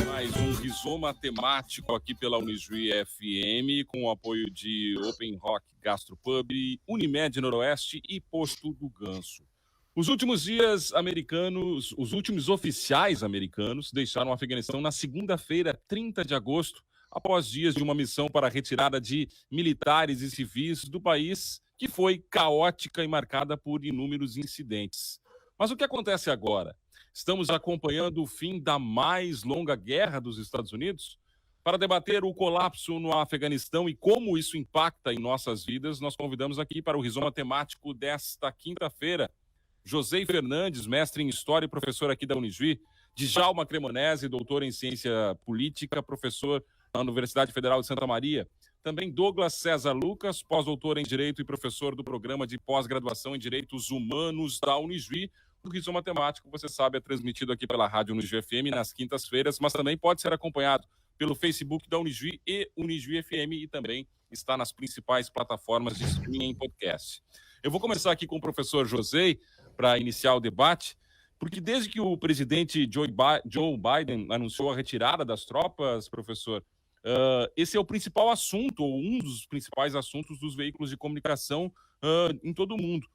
Mais um rizoma temático aqui pela Unijuí FM, com o apoio de Open Rock Gastropub, Unimed Noroeste e Posto do Ganso. Os últimos dias americanos, os últimos oficiais americanos deixaram o Afeganistão na segunda-feira, 30 de agosto, após dias de uma missão para a retirada de militares e civis do país, que foi caótica e marcada por inúmeros incidentes. Mas o que acontece agora? Estamos acompanhando o fim da mais longa guerra dos Estados Unidos? Para debater o colapso no Afeganistão e como isso impacta em nossas vidas, nós convidamos aqui para o rizoma temático desta quinta-feira José Fernandes, mestre em História e professor aqui da Unijuí, Djalma Cremonese, doutor em Ciência Política, professor na Universidade Federal de Santa Maria. Também Douglas César Lucas, pós-doutor em Direito e professor do Programa de Pós-Graduação em Direitos Humanos da Unijuí. O Rizoma Temático, você sabe, é transmitido aqui pela Rádio Unijuí FM nas quintas-feiras, mas também pode ser acompanhado pelo Facebook da Unijuí e Unijuí FM e também está nas principais plataformas de streaming em podcast. Eu vou começar aqui com o professor José para iniciar o debate, porque desde que o presidente Joe Biden anunciou a retirada das tropas, professor, esse é o principal assunto, ou um dos principais assuntos dos veículos de comunicação em todo o mundo.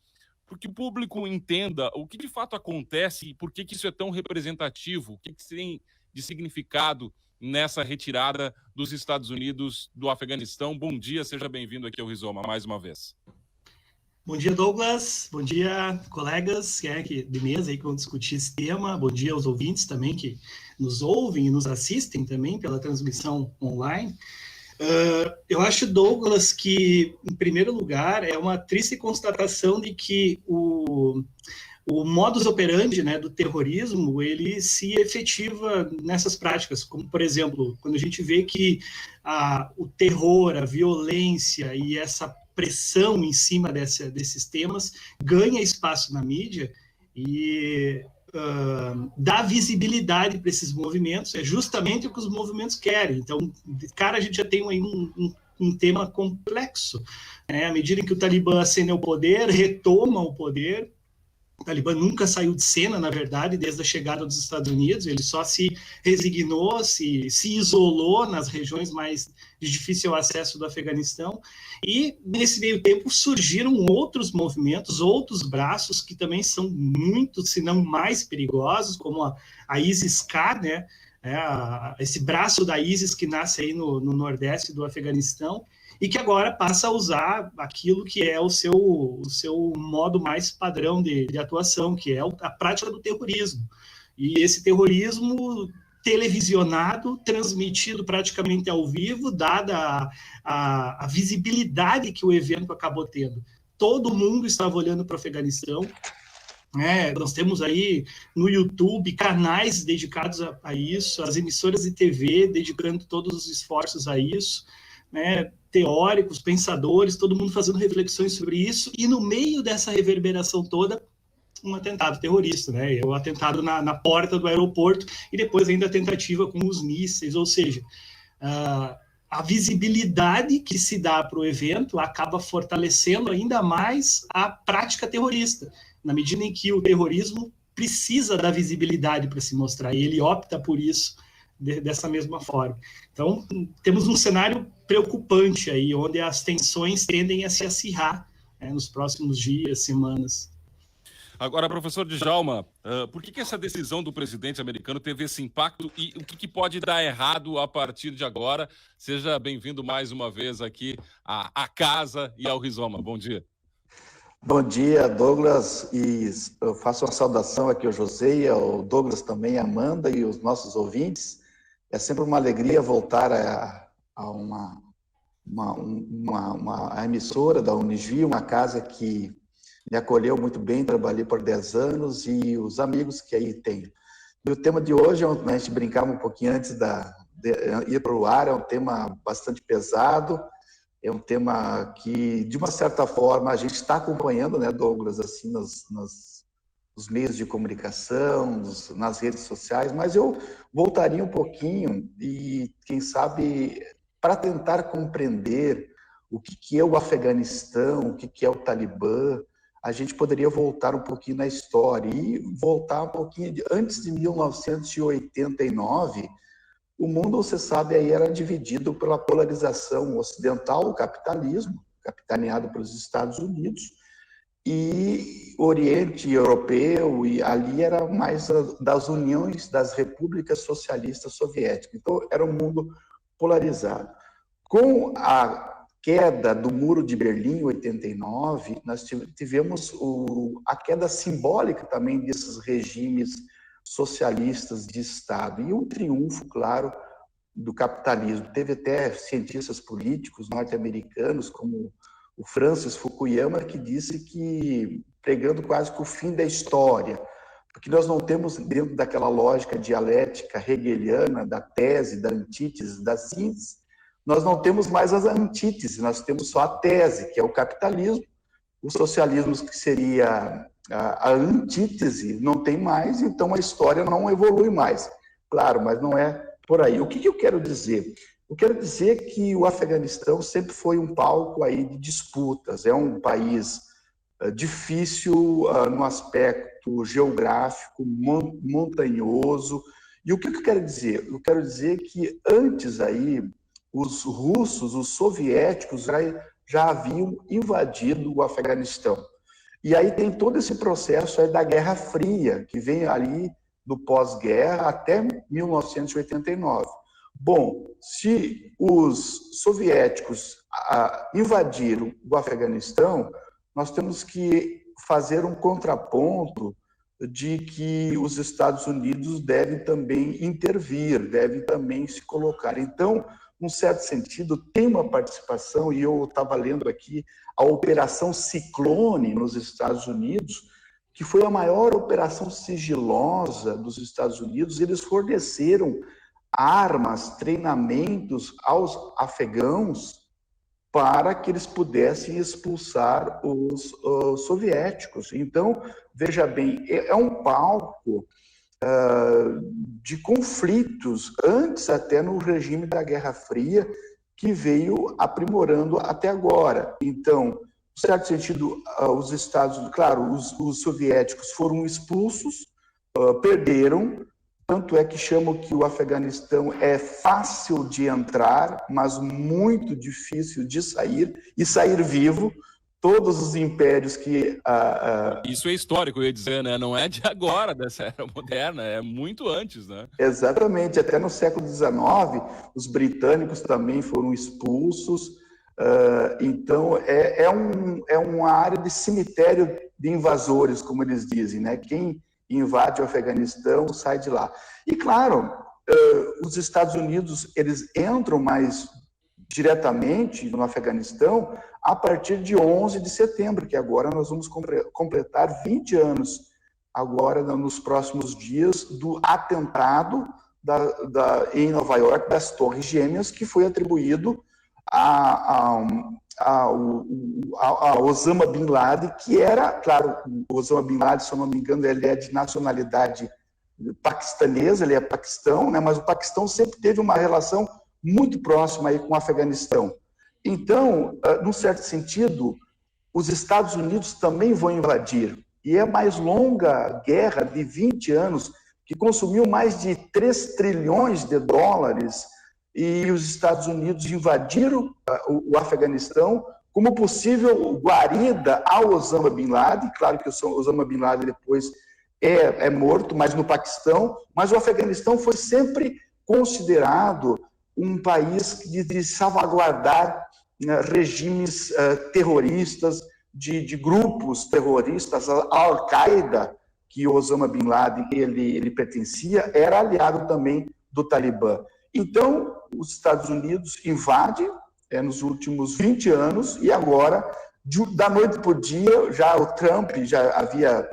Porque o público entenda o que de fato acontece e por que isso é tão representativo, o que tem de significado nessa retirada dos Estados Unidos do Afeganistão. Bom dia, seja bem-vindo aqui ao Rizoma mais uma vez. Bom dia, Douglas. Bom dia, colegas de mesa aí que vão discutir esse tema. Bom dia aos ouvintes também que nos ouvem e nos assistem também pela transmissão online. Eu acho, Douglas, que, em primeiro lugar, é uma triste constatação de que o modus operandi, né, do terrorismo, ele se efetiva nessas práticas, como, por exemplo, quando a gente vê que o terror, a violência e essa pressão em cima desses temas ganha espaço na mídia e dá visibilidade para esses movimentos, é justamente o que os movimentos querem. Então, de cara, a gente já tem aí um tema complexo, né? À medida em que o Talibã ascende ao poder, retoma o poder. O Talibã nunca saiu de cena, na verdade, desde a chegada dos Estados Unidos, ele só se resignou, se isolou nas regiões mais de difícil acesso do Afeganistão, e nesse meio tempo surgiram outros movimentos, outros braços que também são muito, se não mais perigosos, como a ISIS-K, né? Esse braço da ISIS que nasce aí no nordeste do Afeganistão, e que agora passa a usar aquilo que é o seu modo mais padrão de atuação, que é a prática do terrorismo. E esse terrorismo televisionado, transmitido praticamente ao vivo, dada a visibilidade que o evento acabou tendo. Todo mundo estava olhando para o Afeganistão. Nós temos aí no YouTube canais dedicados a isso, as emissoras de TV dedicando todos os esforços a isso, né? Teóricos, pensadores, todo mundo fazendo reflexões sobre isso, e no meio dessa reverberação toda, um atentado terrorista, né? O atentado na porta do aeroporto, e depois ainda a tentativa com os mísseis, ou seja, a visibilidade que se dá para o evento acaba fortalecendo ainda mais a prática terrorista, na medida em que o terrorismo precisa da visibilidade para se mostrar, e ele opta por isso dessa mesma forma. Então, temos um cenário preocupante aí, onde as tensões tendem a se acirrar nos próximos dias, semanas. Agora, professor Djalma, por que essa decisão do presidente americano teve esse impacto e o que pode dar errado a partir de agora? Seja bem-vindo mais uma vez aqui à casa e ao Rizoma. Bom dia. Bom dia, Douglas, e eu faço uma saudação aqui ao José, ao Douglas também, a Amanda e os nossos ouvintes. É sempre uma alegria voltar a uma emissora da Unijuí, uma casa que me acolheu muito bem, trabalhei por 10 anos e os amigos que aí tenho. E o tema de hoje, a gente brincava um pouquinho antes de ir para o ar, é um tema bastante pesado, é um tema que, de uma certa forma, a gente está acompanhando, né, Douglas, assim, nos meios de comunicação, nas redes sociais, mas eu voltaria um pouquinho e, quem sabe, para tentar compreender o que é o Afeganistão, o que é o Talibã, a gente poderia voltar um pouquinho na história e voltar um pouquinho antes de 1989. O mundo, você sabe, aí era dividido pela polarização ocidental, o capitalismo, capitaneado pelos Estados Unidos, e Oriente Europeu, e ali era mais das uniões das repúblicas socialistas soviéticas. Então, era um mundo polarizado. Com a queda do Muro de Berlim, em 89, nós tivemos a queda simbólica também desses regimes socialistas de Estado, e um triunfo, claro, do capitalismo. Teve até cientistas políticos norte-americanos, como o Francis Fukuyama, que disse que, pregando quase que o fim da história, porque nós não temos, dentro daquela lógica dialética hegeliana, da tese, da antítese, da síntese, nós não temos mais as antíteses, nós temos só a tese, que é o capitalismo, o socialismo, que seria a antítese, não tem mais, então a história não evolui mais. Claro, mas não é por aí. O que eu quero dizer? Eu quero dizer que o Afeganistão sempre foi um palco aí de disputas. É um país difícil no aspecto geográfico, montanhoso. E o que eu quero dizer? Eu quero dizer que antes aí, os russos, os soviéticos já haviam invadido o Afeganistão. E aí tem todo esse processo aí da Guerra Fria, que vem ali do pós-guerra até 1989. Bom, se os soviéticos invadiram o Afeganistão, nós temos que fazer um contraponto de que os Estados Unidos devem também intervir, devem também se colocar. Então, num certo sentido, tem uma participação, e eu estava lendo aqui a Operação Ciclone nos Estados Unidos, que foi a maior operação sigilosa dos Estados Unidos. Eles forneceram armas, treinamentos aos afegãos para que eles pudessem expulsar os soviéticos. Então, veja bem, é um palco de conflitos, antes até no regime da Guerra Fria, que veio aprimorando até agora. Então, em certo sentido, os Estados Unidos, claro, os soviéticos foram expulsos, perderam. Tanto é que chamam que o Afeganistão é fácil de entrar, mas muito difícil de sair, e sair vivo. Todos os impérios que... Isso é histórico, eu ia dizer, né? Não é de agora, dessa era moderna, é muito antes, né? Exatamente. Até no século XIX, os britânicos também foram expulsos. Então, é uma área de cemitério de invasores, como eles dizem, né? Quem invade o Afeganistão, sai de lá. E, claro, os Estados Unidos, eles entram mais diretamente no Afeganistão a partir de 11 de setembro, que agora nós vamos completar 20 anos, agora nos próximos dias, do atentado em Nova York, das Torres Gêmeas, que foi atribuído a Osama Bin Laden, que era, claro, o Osama Bin Laden, se eu não me engano, ele é de nacionalidade paquistanesa, ele é Paquistão, né? Mas o Paquistão sempre teve uma relação muito próxima aí com o Afeganistão. Então, num certo sentido, os Estados Unidos também vão invadir. E é a mais longa guerra de 20 anos, que consumiu mais de 3 trilhões de dólares, e os Estados Unidos invadiram o Afeganistão como possível guarida ao Osama Bin Laden. Claro que o Osama Bin Laden depois é morto, mas no Paquistão. Mas o Afeganistão foi sempre considerado um país de salvaguardar regimes terroristas, de grupos terroristas. A Al-Qaeda, que o Osama Bin Laden ele pertencia, era aliado também do Talibã. Então, os Estados Unidos invadem nos últimos 20 anos, e agora, da noite para o dia, já o Trump já havia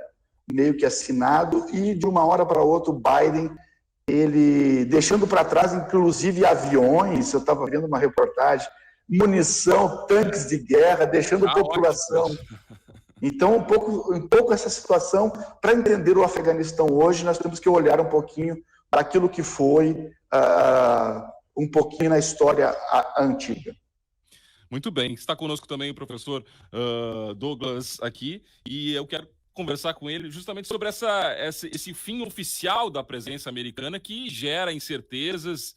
meio que assinado, e de uma hora para outra o Biden, ele deixando para trás, inclusive, aviões. Eu estava vendo uma reportagem, munição, tanques de guerra, deixando a população. Ótimo. Então, um pouco essa situação, para entender o Afeganistão hoje, nós temos que olhar um pouquinho daquilo que foi um pouquinho na história antiga. Muito bem. Está conosco também o professor Douglas aqui, e eu quero conversar com ele justamente sobre esse fim oficial da presença americana que gera incertezas,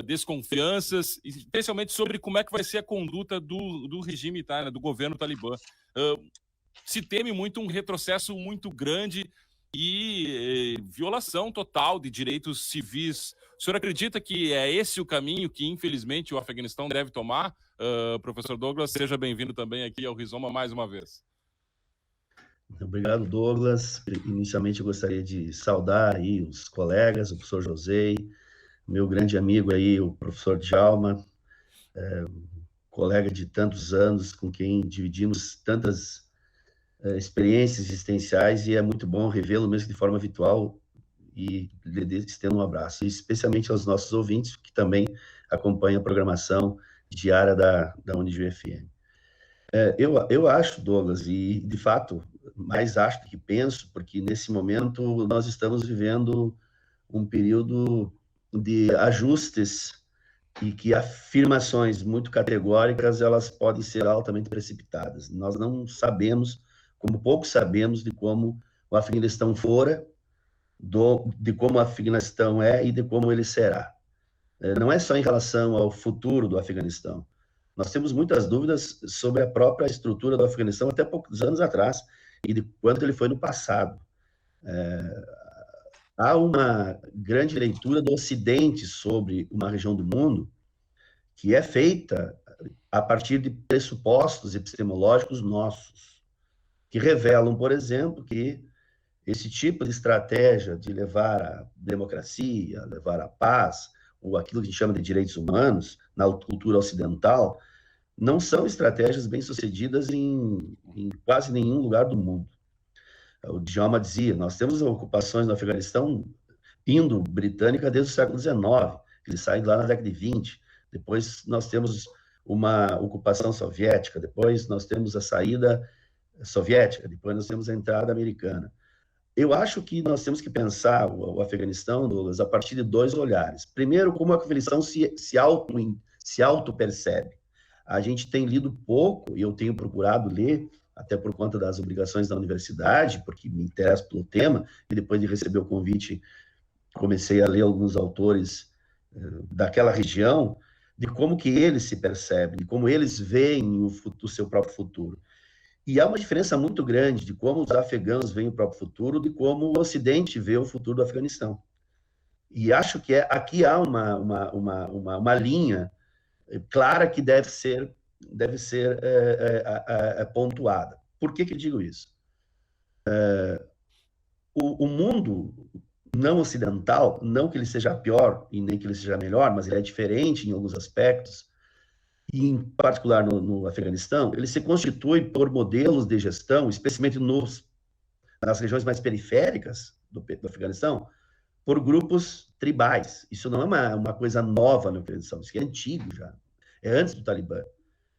desconfianças, especialmente sobre como é que vai ser a conduta do regime, né, do governo talibã. Se teme muito um retrocesso muito grande e violação total de direitos civis. O senhor acredita que é esse o caminho que, infelizmente, o Afeganistão deve tomar? Professor Douglas, seja bem-vindo também aqui ao Rizoma mais uma vez. Obrigado, Douglas. Inicialmente, eu gostaria de saudar aí os colegas, o professor José, meu grande amigo aí, o professor Djalma, colega de tantos anos, com quem dividimos tantas experiências existenciais, e é muito bom revê-lo mesmo de forma virtual, e lhe estendo um abraço, e especialmente aos nossos ouvintes, que também acompanham a programação diária da Unijuí FM. Eu acho, Douglas, e de fato, mais acho do que penso, porque nesse momento nós estamos vivendo um período de ajustes e que afirmações muito categóricas, elas podem ser altamente precipitadas. Nós não sabemos, como pouco sabemos, de como o Afeganistão fora, de como o Afeganistão é e de como ele será. Não é só em relação ao futuro do Afeganistão. Nós temos muitas dúvidas sobre a própria estrutura do Afeganistão até poucos anos atrás e de quanto ele foi no passado. Há uma grande leitura do Ocidente sobre uma região do mundo que é feita a partir de pressupostos epistemológicos nossos, que revelam, por exemplo, que esse tipo de estratégia de levar a democracia, levar a paz, ou aquilo que a gente chama de direitos humanos, na cultura ocidental, não são estratégias bem-sucedidas em quase nenhum lugar do mundo. O Djalma dizia, nós temos ocupações no Afeganistão indo-britânica desde o século XIX, eles saem lá na década de 20, depois nós temos uma ocupação soviética, depois nós temos a saída soviética, depois nós temos a entrada americana. Eu acho que nós temos que pensar o Afeganistão, Douglas, a partir de dois olhares. Primeiro, como a Afeganistão se auto-percebe. A gente tem lido pouco, e eu tenho procurado ler, até por conta das obrigações da universidade, porque me interessa pelo tema, e depois de receber o convite, comecei a ler alguns autores daquela região, de como que eles se percebem, de como eles veem o seu próprio futuro. E há uma diferença muito grande de como os afegãos veem o próprio futuro, de como o Ocidente vê o futuro do Afeganistão. E acho que aqui há uma linha clara que deve ser pontuada. Por que digo isso? O mundo não ocidental, não que ele seja pior e nem que ele seja melhor, mas ele é diferente em alguns aspectos, e em particular no Afeganistão, ele se constitui por modelos de gestão, especialmente nas regiões mais periféricas do Afeganistão, por grupos tribais. Isso não é uma coisa nova no Afeganistão, isso é antigo já. É antes do Talibã.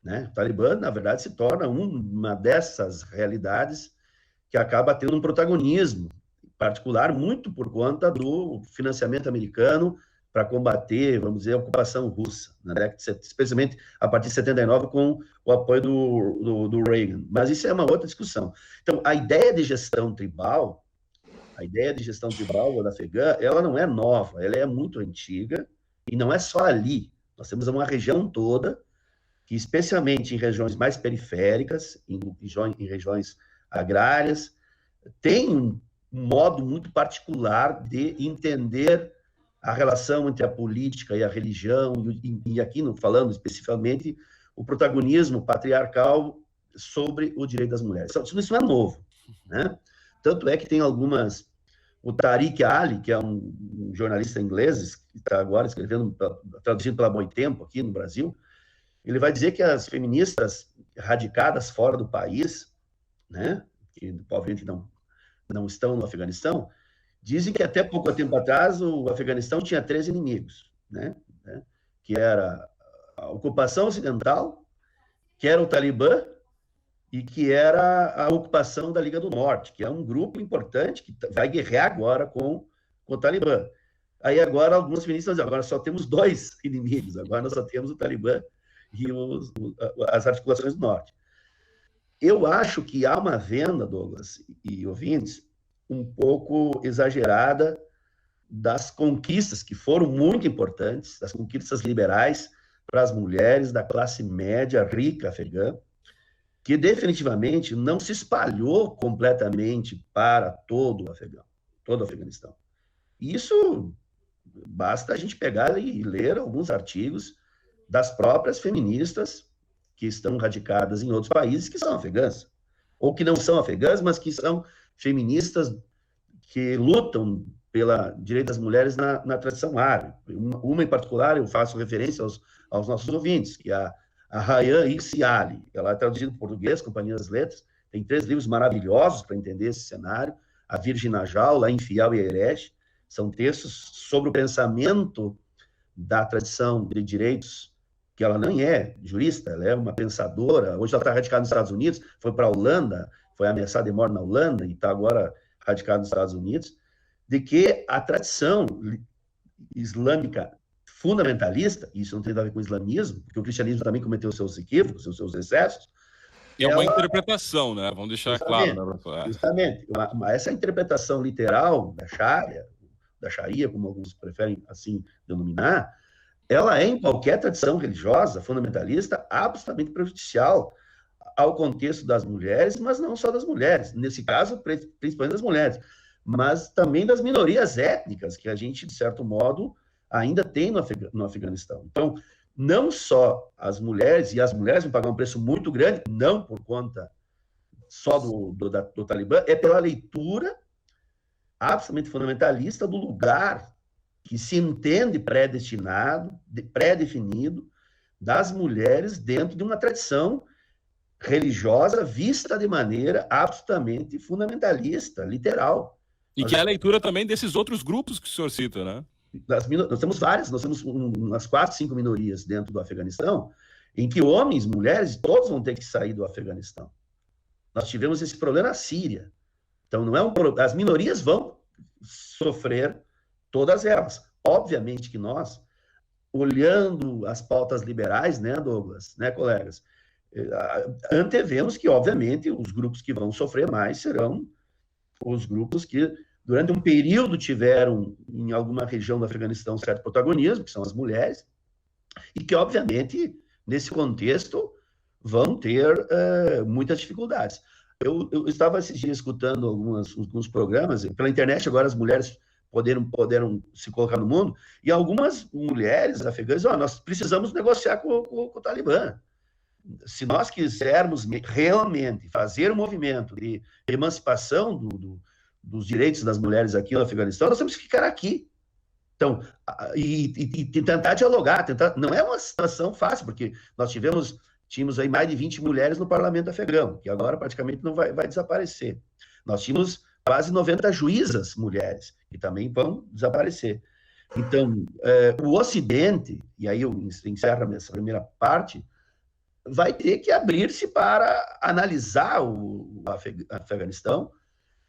Né? O Talibã, na verdade, se torna uma dessas realidades que acaba tendo um protagonismo particular, muito por conta do financiamento americano para combater, vamos dizer, a ocupação russa, né? Especialmente a partir de 79, com o apoio do Reagan. Mas isso é uma outra discussão. Então, a ideia de gestão tribal da afegã, ela não é nova, ela é muito antiga, e não é só ali. Nós temos uma região toda, que especialmente em regiões mais periféricas, em regiões agrárias, tem um modo muito particular de entender a relação entre a política e a religião, e aqui falando especificamente, o protagonismo patriarcal sobre o direito das mulheres. Isso não é novo, né? Tanto é que tem o Tariq Ali, que é um jornalista inglês, que está agora traduzindo pela Boitempo aqui no Brasil, ele vai dizer que as feministas radicadas fora do país, né, que obviamente não estão no Afeganistão, dizem que até pouco tempo atrás o Afeganistão tinha 3 inimigos, né? Que era a ocupação ocidental, que era o Talibã e que era a ocupação da Liga do Norte, que é um grupo importante que vai guerrear agora com o Talibã. Aí agora algumas feministas dizem, agora só temos 2 inimigos, agora nós só temos o Talibã as articulações do norte. Eu acho que há uma venda, Douglas e ouvintes, um pouco exagerada das conquistas que foram muito importantes, das conquistas liberais para as mulheres da classe média rica afegã, que definitivamente não se espalhou completamente para todo o Afeganistão. Isso basta a gente pegar e ler alguns artigos das próprias feministas que estão radicadas em outros países que são afegãs, ou que não são afegãs, mas que são feministas que lutam pela direito das mulheres na tradição árabe. Uma em particular, eu faço referência aos nossos ouvintes, que é a Rayyan Hirsi Ali. Ela é traduzida em português, Companhia das Letras, tem 3 livros maravilhosos para entender esse cenário, A Virgem na Jaula, A Infiel e a Herege. São textos sobre o pensamento da tradição de direitos, que ela nem é jurista, ela é uma pensadora. Hoje ela está radicada nos Estados Unidos, foi para a Holanda, foi ameaçada de morte na Holanda e está agora radicada nos Estados Unidos, de que a tradição islâmica fundamentalista, isso não tem nada a ver com o islamismo, porque o cristianismo também cometeu seus equívocos, os seus excessos. É uma interpretação, né? Vamos deixar claro. Né? Justamente. Essa interpretação literal da Sharia, como alguns preferem assim denominar, ela é, em qualquer tradição religiosa fundamentalista, absolutamente prejudicial ao contexto das mulheres, mas não só das mulheres, nesse caso, principalmente das mulheres, mas também das minorias étnicas, que a gente, de certo modo, ainda tem no Afeganistão. Então, não só as mulheres, e as mulheres vão pagar um preço muito grande, não por conta só do Talibã, é pela leitura absolutamente fundamentalista do lugar que se entende predestinado, pré-definido, das mulheres dentro de uma tradição religiosa vista de maneira absolutamente fundamentalista, literal. E que é a leitura também desses outros grupos que o senhor cita, né? Nós temos várias, nós temos umas 4, 5 minorias dentro do Afeganistão, em que homens, mulheres, todos vão ter que sair do Afeganistão. Nós tivemos esse problema na Síria. Então, não é as minorias vão sofrer todas elas. Obviamente que nós, olhando as pautas liberais, né, Douglas, né, colegas, antevemos que, obviamente, os grupos que vão sofrer mais serão os grupos que, durante um período, tiveram, em alguma região do Afeganistão, certo protagonismo, que são as mulheres, e que, obviamente, nesse contexto, vão ter muitas dificuldades. Eu estava esses dias escutando alguns programas, pela internet agora as mulheres poderam se colocar no mundo, e algumas mulheres afegãs, nós precisamos negociar com o Talibã. Se nós quisermos realmente fazer um movimento de emancipação dos direitos das mulheres aqui no Afeganistão, nós temos que ficar aqui. Então, e tentar dialogar, não é uma situação fácil, porque nós tínhamos aí mais de 20 mulheres no parlamento afegão, que agora praticamente não vai desaparecer. Nós tínhamos quase 90 juízas mulheres, que também vão desaparecer. Então, o Ocidente, e aí eu encerro essa primeira parte, vai ter que abrir-se para analisar o Afeganistão,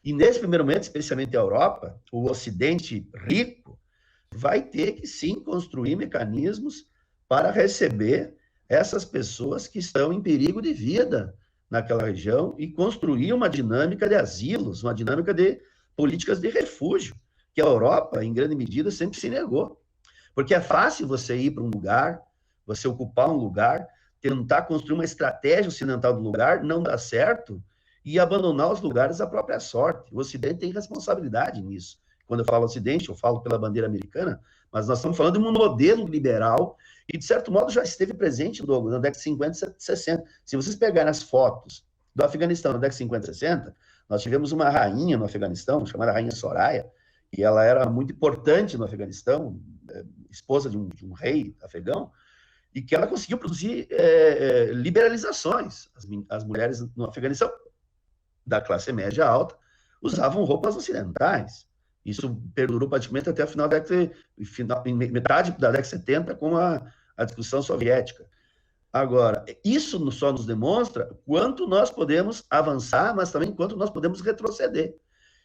e nesse primeiro momento, especialmente a Europa, o Ocidente rico, vai ter que sim construir mecanismos para receber essas pessoas que estão em perigo de vida naquela região e construir uma dinâmica de asilos, uma dinâmica de políticas de refúgio, que a Europa, em grande medida, sempre se negou. Porque é fácil você ir para um lugar, você ocupar um lugar, tentar construir uma estratégia ocidental do lugar, não dá certo, e abandonar os lugares à própria sorte. O Ocidente tem responsabilidade nisso. Quando eu falo Ocidente, eu falo pela bandeira americana, mas nós estamos falando de um modelo liberal e, de certo modo, já esteve presente, Douglas, na década de 50 e 60. Se vocês pegarem as fotos do Afeganistão na década de 50 e 60, nós tivemos uma rainha no Afeganistão, chamada Rainha Soraya, e ela era muito importante no Afeganistão, esposa de um rei afegão, e que ela conseguiu produzir liberalizações. As mulheres no Afeganistão, da classe média alta, usavam roupas ocidentais. Isso perdurou praticamente até a metade da década de 70, com a discussão soviética. Agora, isso só nos demonstra quanto nós podemos avançar, mas também quanto nós podemos retroceder.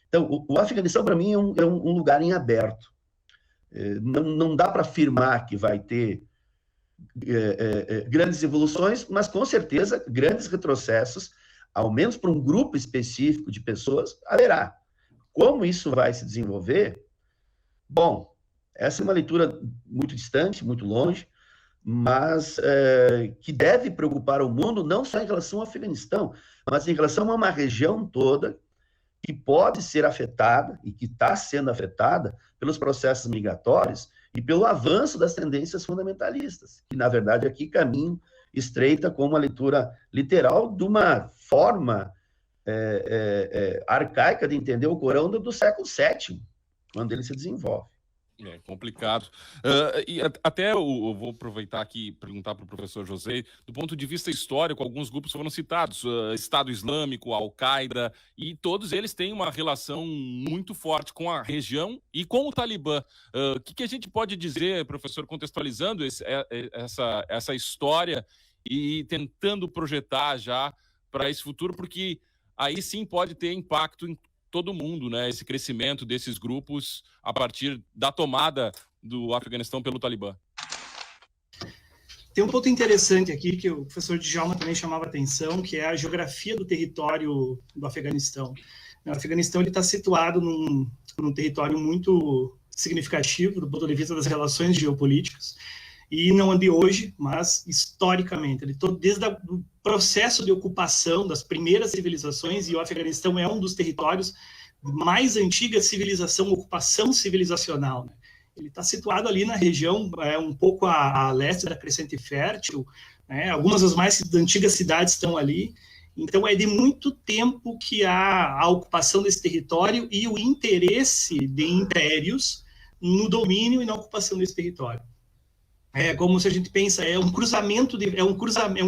Então, o Afeganistão, para mim, é um lugar em aberto. Não dá para afirmar que vai ter grandes evoluções, mas com certeza grandes retrocessos, ao menos para um grupo específico de pessoas, haverá. Como isso vai se desenvolver? Bom, essa é uma leitura muito distante, muito longe, mas que deve preocupar o mundo não só em relação ao Afeganistão, mas em relação a uma região toda que pode ser afetada e que está sendo afetada pelos processos migratórios e pelo avanço das tendências fundamentalistas, que, na verdade, aqui caminham estreita com uma leitura literal de uma forma arcaica de entender o Corão do século VII, quando ele se desenvolve. É complicado. E até eu vou aproveitar aqui e perguntar para o professor José, do ponto de vista histórico, alguns grupos foram citados, Estado Islâmico, Al-Qaeda, e todos eles têm uma relação muito forte com a região e com o Talibã. O que a gente pode dizer, professor, contextualizando essa história e tentando projetar já para esse futuro, porque aí sim pode ter impacto em todo mundo, né? Esse crescimento desses grupos a partir da tomada do Afeganistão pelo Talibã. Tem um ponto interessante aqui que o professor Djalma também chamava atenção, que é a geografia do território do Afeganistão. O Afeganistão está situado num território muito significativo do ponto de vista das relações geopolíticas, e não de hoje, mas historicamente. Desde o processo de ocupação das primeiras civilizações, e o Afeganistão é um dos territórios mais antiga civilização, ocupação civilizacional, né? Ele está situado ali na região, um pouco a leste da Crescente Fértil, né? Algumas das mais antigas cidades estão ali. Então, é de muito tempo que há a ocupação desse território e o interesse de impérios no domínio e na ocupação desse território. É como se a gente pensa, é um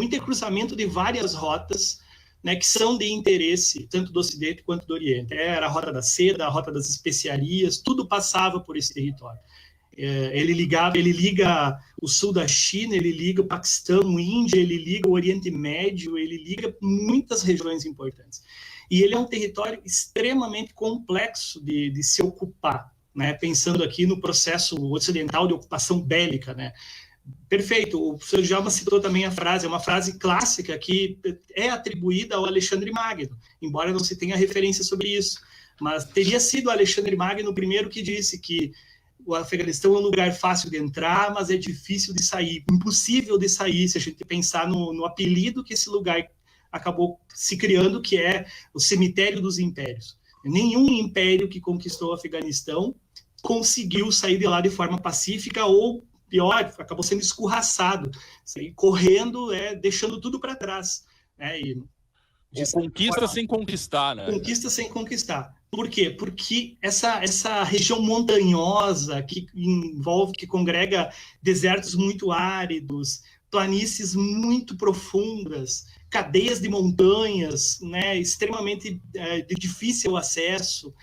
intercruzamento de várias rotas, né, que são de interesse tanto do Ocidente quanto do Oriente. Era a rota da seda, a rota das especiarias, tudo passava por esse território. Ele liga o sul da China, ele liga o Paquistão, a Índia, ele liga o Oriente Médio, ele liga muitas regiões importantes. E ele é um território extremamente complexo de se ocupar, né? Pensando aqui no processo ocidental de ocupação bélica, né? Perfeito, o professor Djalma citou também a frase, é uma frase clássica que é atribuída ao Alexandre Magno, embora não se tenha referência sobre isso, mas teria sido Alexandre Magno o primeiro que disse que o Afeganistão é um lugar fácil de entrar, mas é difícil de sair, impossível de sair, se a gente pensar no apelido que esse lugar acabou se criando, que é o cemitério dos impérios. Nenhum império que conquistou o Afeganistão conseguiu sair de lá de forma pacífica, ou pior, acabou sendo escorraçado, correndo, deixando tudo para trás. Conquista sem conquistar, né? Conquista sem conquistar. Por quê? Porque essa região montanhosa que congrega desertos muito áridos, planícies muito profundas, cadeias de montanhas, né, extremamente de difícil acesso,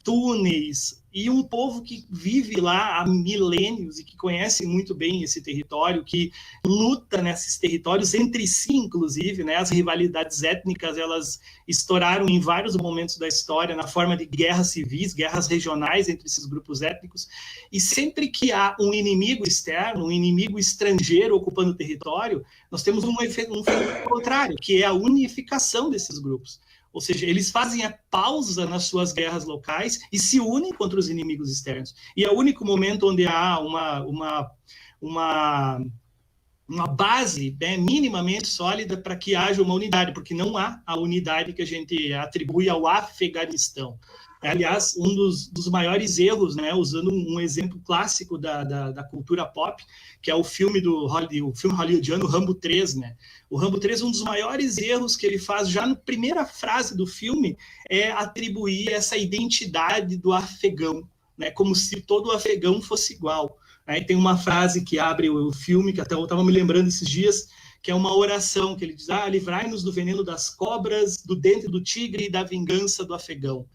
túneis, e um povo que vive lá há milênios e que conhece muito bem esse território, que luta nesses territórios entre si, inclusive, né, as rivalidades étnicas, elas estouraram em vários momentos da história, na forma de guerras civis, guerras regionais entre esses grupos étnicos, e sempre que há um inimigo externo, um inimigo estrangeiro ocupando o território, nós temos um fenômeno contrário, que é a unificação desses grupos. Ou seja, eles fazem a pausa nas suas guerras locais e se unem contra os inimigos externos. E é o único momento onde há uma base, né, minimamente sólida para que haja uma unidade, porque não há a unidade que a gente atribui ao Afeganistão. Aliás, um dos maiores erros, né, usando um exemplo clássico da cultura pop, que é o filme hollywoodiano Rambo 3, né? O Rambo 3, um dos maiores erros que ele faz já na primeira frase do filme é atribuir essa identidade do afegão, né, como se todo afegão fosse igual. Aí tem uma frase que abre o filme, que até eu estava me lembrando esses dias, que é uma oração, que ele diz, livrai-nos do veneno das cobras, do dente do tigre e da vingança do afegão.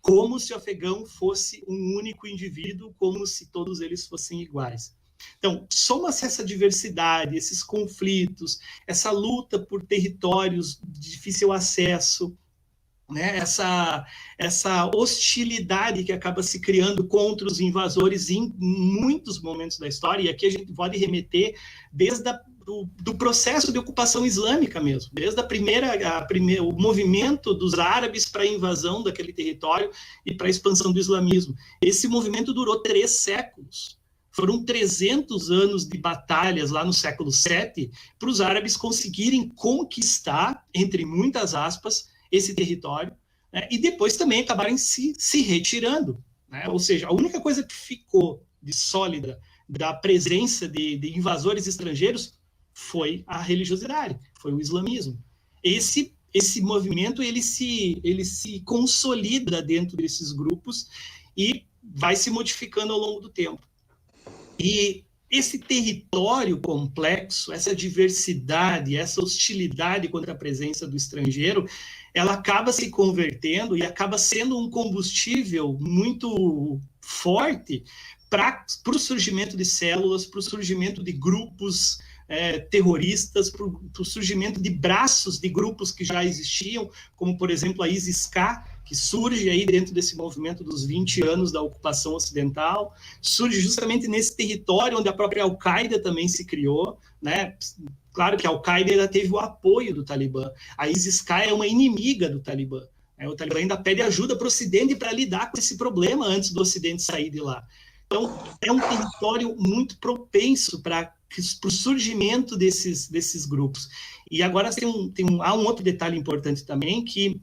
Como se o afegão fosse um único indivíduo, como se todos eles fossem iguais. Então, soma-se essa diversidade, esses conflitos, essa luta por territórios de difícil acesso, né, essa hostilidade que acaba se criando contra os invasores em muitos momentos da história, e aqui a gente pode remeter desde do processo de ocupação islâmica mesmo, desde o movimento dos árabes para a invasão daquele território e para a expansão do islamismo. Esse movimento durou 3 séculos. Foram 300 anos de batalhas lá no século VII para os árabes conseguirem conquistar, entre muitas aspas, esse território, né, e depois também acabarem se retirando, né? Ou seja, a única coisa que ficou de sólida da presença de invasores estrangeiros foi a religiosidade, foi o islamismo. Esse movimento ele se consolida dentro desses grupos e vai se modificando ao longo do tempo. E esse território complexo, essa diversidade, essa hostilidade contra a presença do estrangeiro, ela acaba se convertendo e acaba sendo um combustível muito forte para o surgimento de células, para o surgimento de grupos terroristas, para o surgimento de braços de grupos que já existiam, como, por exemplo, a ISIS-K, que surge aí dentro desse movimento dos 20 anos da ocupação ocidental, surge justamente nesse território onde a própria Al-Qaeda também se criou, né? Claro que a Al-Qaeda ainda teve o apoio do Talibã. A ISIS-K é uma inimiga do Talibã. O Talibã ainda pede ajuda para o Ocidente para lidar com esse problema antes do Ocidente sair de lá. Então, é um território muito propenso para o surgimento desses grupos. E agora há um outro detalhe importante também que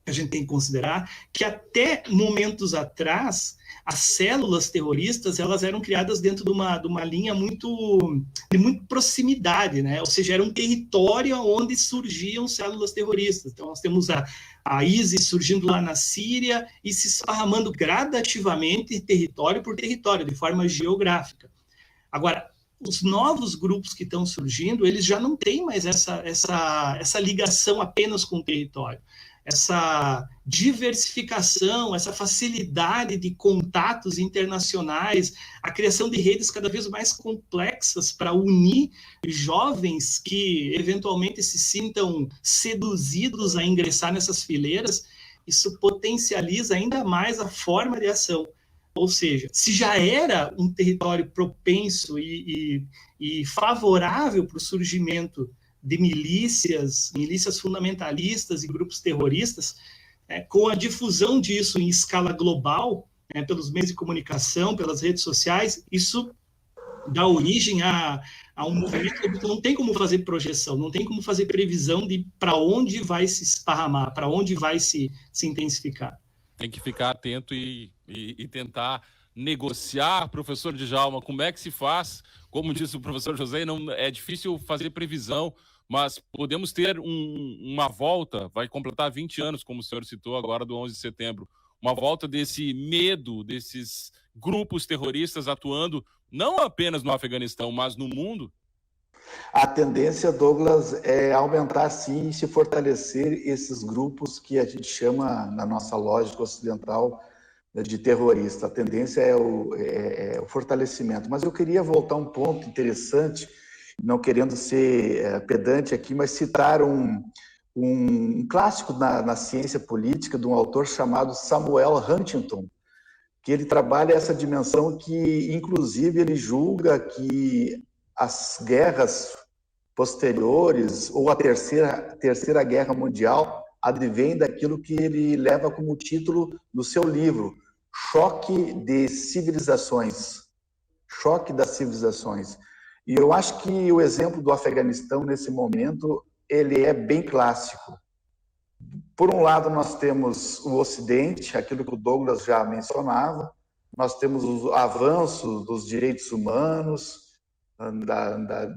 a gente tem que considerar, que até momentos atrás, as células terroristas elas eram criadas dentro de uma linha de muita proximidade, né? Ou seja, era um território onde surgiam células terroristas. Então, nós temos a ISIS surgindo lá na Síria e se esparramando gradativamente território por território, de forma geográfica. Agora, os novos grupos que estão surgindo, eles já não têm mais essa ligação apenas com o território. Essa diversificação, essa facilidade de contatos internacionais, a criação de redes cada vez mais complexas para unir jovens que eventualmente se sintam seduzidos a ingressar nessas fileiras, isso potencializa ainda mais a forma de ação. Ou seja, se já era um território propenso e favorável para o surgimento de milícias fundamentalistas e grupos terroristas, com a difusão disso em escala global, pelos meios de comunicação, pelas redes sociais, isso dá origem a um movimento que não tem como fazer projeção, não tem como fazer previsão de para onde vai se esparramar, para onde vai se intensificar. Tem que ficar atento e tentar negociar. Professor Djalma, como é que se faz? Como disse o professor José, não é difícil fazer previsão, mas podemos ter uma volta, vai completar 20 anos, como o senhor citou agora, do 11 de setembro, uma volta desse medo, desses grupos terroristas atuando não apenas no Afeganistão, mas no mundo? A tendência, Douglas, é aumentar, sim, e se fortalecer esses grupos que a gente chama, na nossa lógica ocidental, de terrorista. A tendência é o fortalecimento. Mas eu queria voltar a um ponto interessante, não querendo ser pedante aqui, mas citar um clássico na ciência política de um autor chamado Samuel Huntington, que ele trabalha essa dimensão que, inclusive, ele julga que as guerras posteriores ou a terceira guerra mundial advém daquilo que ele leva como título do seu livro, Choque de Civilizações. Choque das Civilizações. E eu acho que o exemplo do Afeganistão, nesse momento, ele é bem clássico. Por um lado, nós temos o Ocidente, aquilo que o Douglas já mencionava, nós temos os avanços dos direitos humanos,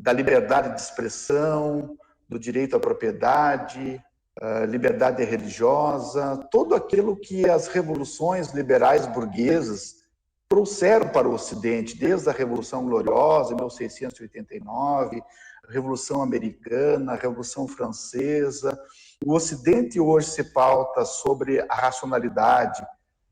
da liberdade de expressão, do direito à propriedade, liberdade religiosa, tudo aquilo que as revoluções liberais burguesas trouxeram para o Ocidente, desde a Revolução Gloriosa, em 1689, a Revolução Americana, a Revolução Francesa. O Ocidente hoje se pauta sobre a racionalidade,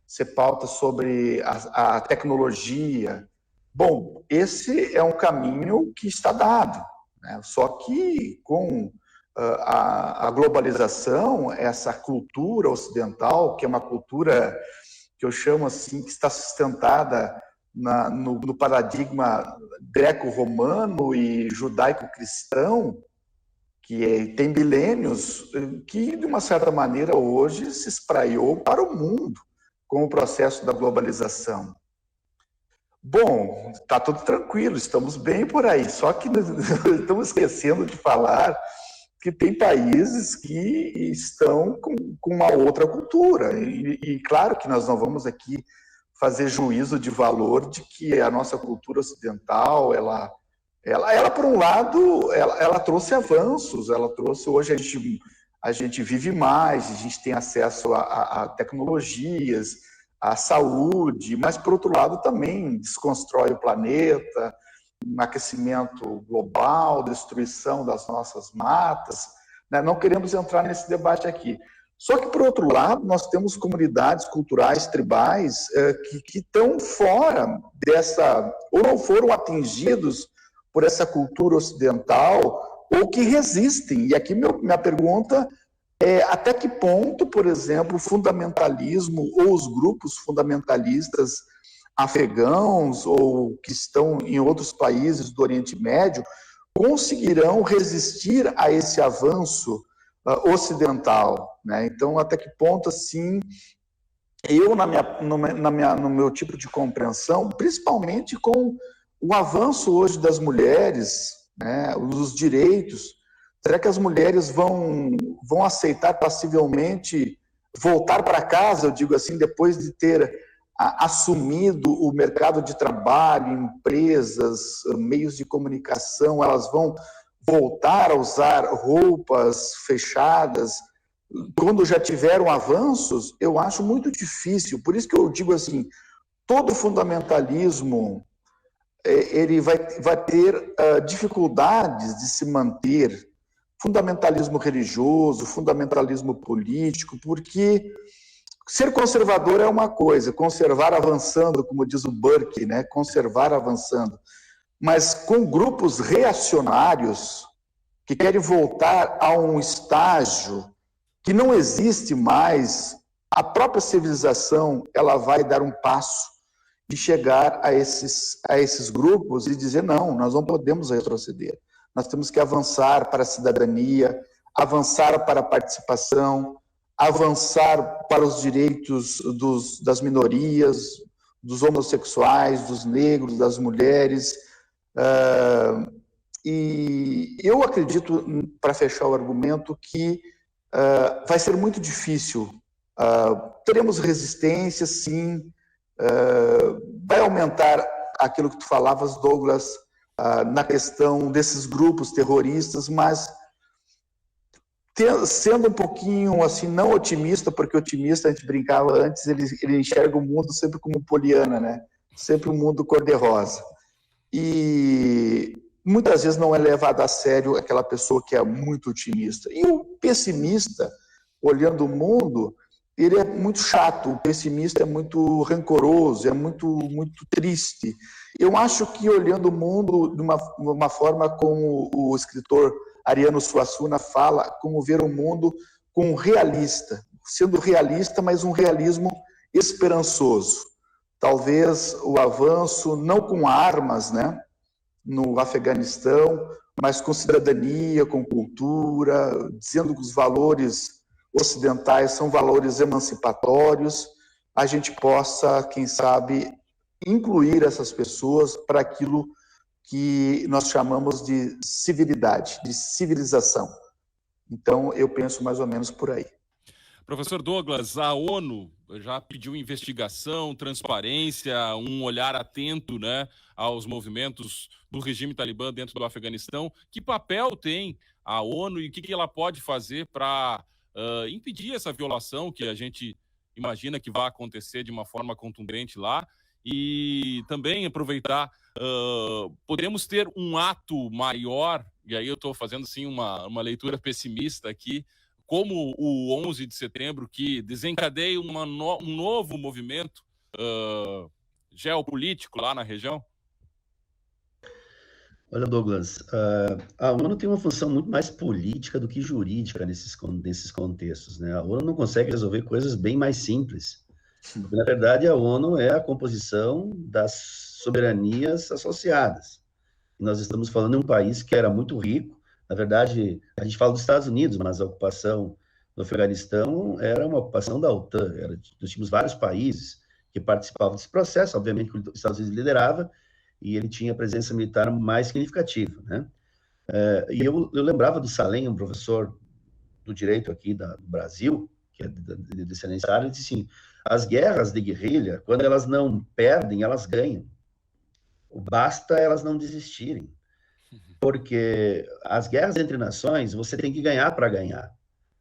se pauta sobre a tecnologia. Bom, esse é um caminho que está dado, né? Só que com a globalização, essa cultura ocidental, que é uma cultura que eu chamo assim, que está sustentada no paradigma greco-romano e judaico-cristão, que tem milênios, que de uma certa maneira hoje se espraiou para o mundo com o processo da globalização. Bom, está tudo tranquilo, estamos bem por aí, só que estamos esquecendo de falar que tem países que estão com uma outra cultura. E claro que nós não vamos aqui fazer juízo de valor de que a nossa cultura ocidental, ela por um lado, ela trouxe avanços, ela trouxe, hoje a gente vive mais, a gente tem acesso a tecnologias, à saúde, mas por outro lado também desconstrói o planeta, um aquecimento global, destruição das nossas matas, né? Não queremos entrar nesse debate aqui. Só que, por outro lado, nós temos comunidades culturais, tribais, que estão fora dessa, ou não foram atingidos por essa cultura ocidental, ou que resistem. E aqui minha pergunta é até que ponto, por exemplo, o fundamentalismo ou os grupos fundamentalistas afegãos ou que estão em outros países do Oriente Médio conseguirão resistir a esse avanço ocidental, né? Então, até que ponto, assim, eu, no meu tipo de compreensão, principalmente com o avanço hoje das mulheres, né, os direitos, será que as mulheres vão aceitar passivelmente voltar para casa, eu digo assim, depois de ter assumido o mercado de trabalho, empresas, meios de comunicação, elas vão voltar a usar roupas fechadas quando já tiveram avanços? Eu acho muito difícil. Por isso que eu digo assim, todo fundamentalismo ele vai ter dificuldades de se manter, fundamentalismo religioso, fundamentalismo político, porque ser conservador é uma coisa, conservar avançando, como diz o Burke, né? Conservar avançando. Mas com grupos reacionários que querem voltar a um estágio que não existe mais, a própria civilização ela vai dar um passo e chegar a esses grupos e dizer, não, nós não podemos retroceder. Nós temos que avançar para a cidadania, avançar para a participação, avançar para os direitos das minorias, dos homossexuais, dos negros, das mulheres. E eu acredito, para fechar o argumento, que vai ser muito difícil. Teremos resistência, sim. Vai aumentar aquilo que tu falavas, Douglas, na questão desses grupos terroristas, mas sendo um pouquinho assim, não otimista, porque otimista, a gente brincava antes, ele enxerga o mundo sempre como poliana, né? Sempre um mundo cor-de-rosa. E muitas vezes não é levado a sério aquela pessoa que é muito otimista. E o pessimista, olhando o mundo, ele é muito chato, o pessimista é muito rancoroso, é muito triste. Eu acho que olhando o mundo de uma forma como o escritor Ariano Suassuna fala, como ver o mundo com realista, sendo realista, mas um realismo esperançoso. Talvez o avanço, não com armas, né, no Afeganistão, mas com cidadania, com cultura, dizendo que os valores ocidentais são valores emancipatórios, a gente possa, quem sabe, incluir essas pessoas para aquilo que nós chamamos de civilidade, de civilização. Então, eu penso mais ou menos por aí. Professor Douglas, a ONU já pediu investigação, transparência, um olhar atento, né, aos movimentos do regime talibã dentro do Afeganistão. Que papel tem a ONU e o que ela pode fazer para impedir essa violação que a gente imagina que vai acontecer de uma forma contundente lá? E também aproveitar, podemos ter um ato maior, e aí eu estou fazendo assim uma leitura pessimista aqui, como o 11 de setembro, que desencadeia um novo movimento geopolítico lá na região? Olha, Douglas, a ONU tem uma função muito mais política do que jurídica nesses contextos, né? A ONU não consegue resolver coisas bem mais simples. Porque, na verdade, a ONU é a composição das soberanias associadas. E nós estamos falando de um país que era muito rico. Na verdade, a gente fala dos Estados Unidos, mas a ocupação do Afeganistão era uma ocupação da OTAN. Nós tínhamos vários países que participavam desse processo. Obviamente, os Estados Unidos liderava, e ele tinha presença militar mais significativa, né? E eu lembrava do Salem, um professor do direito aqui do Brasil, que é de descendência árabe, ele disse assim, as guerras de guerrilha, quando elas não perdem, elas ganham. Basta elas não desistirem. Porque as guerras entre nações, você tem que ganhar para ganhar.